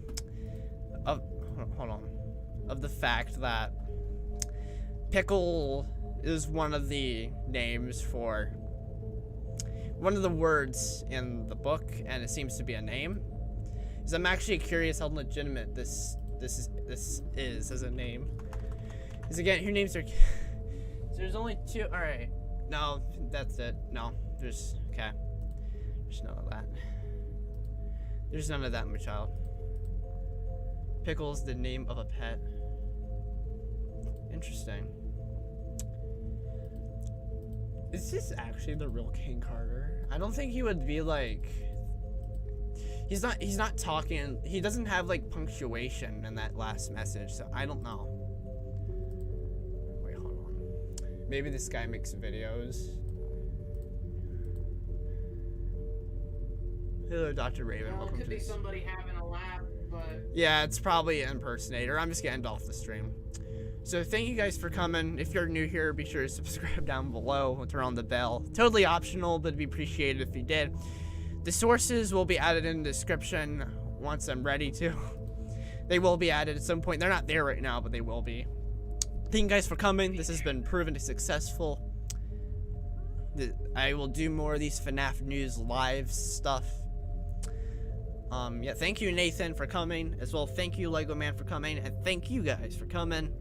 the fact that Pickle is one of the names for one of the words in the book, and it seems to be a name. Because I'm actually curious how legitimate this is as a name. Because again, who names are... So there's only 2. All right. No, that's it. No, there's okay. There's none of that. There's none of that, my child. Pickle's the name of a pet. Interesting. Is this actually the real King Carter? I don't think he would be like... He's not talking. He doesn't have like punctuation in that last message, so I don't know. Wait, hold on. Maybe this guy makes videos. Hello, Dr. Raven. Well, it Welcome could to be this. somebody having a laugh, but Yeah, it's probably an impersonator. I'm just gonna end off the stream. So thank you guys for coming. If you're new here, be sure to subscribe down below and turn on the bell. Totally optional, but it'd be appreciated if you did. The sources will be added in the description once I'm ready to. They will be added at some point. They're not there right now, but they will be. Thank you guys for coming. This has been proven to successful. I will do more of these FNaF News live stuff. Yeah, thank you, Nathan, for coming. As well, thank you, Lego Man, for coming. And thank you guys for coming.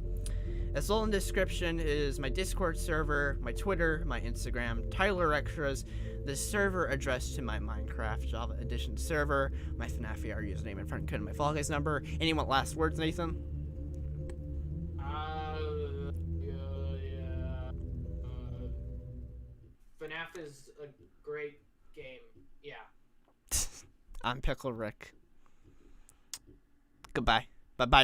As well in the description is my Discord server, my Twitter, my Instagram, Tyler Extras, the server address to my Minecraft Java Edition server, my FNAF AR username and friend code, and my Fall Guys number. Any last words, Nathan? FNAF is a great game. Yeah. I'm Pickle Rick. Goodbye. Bye-bye.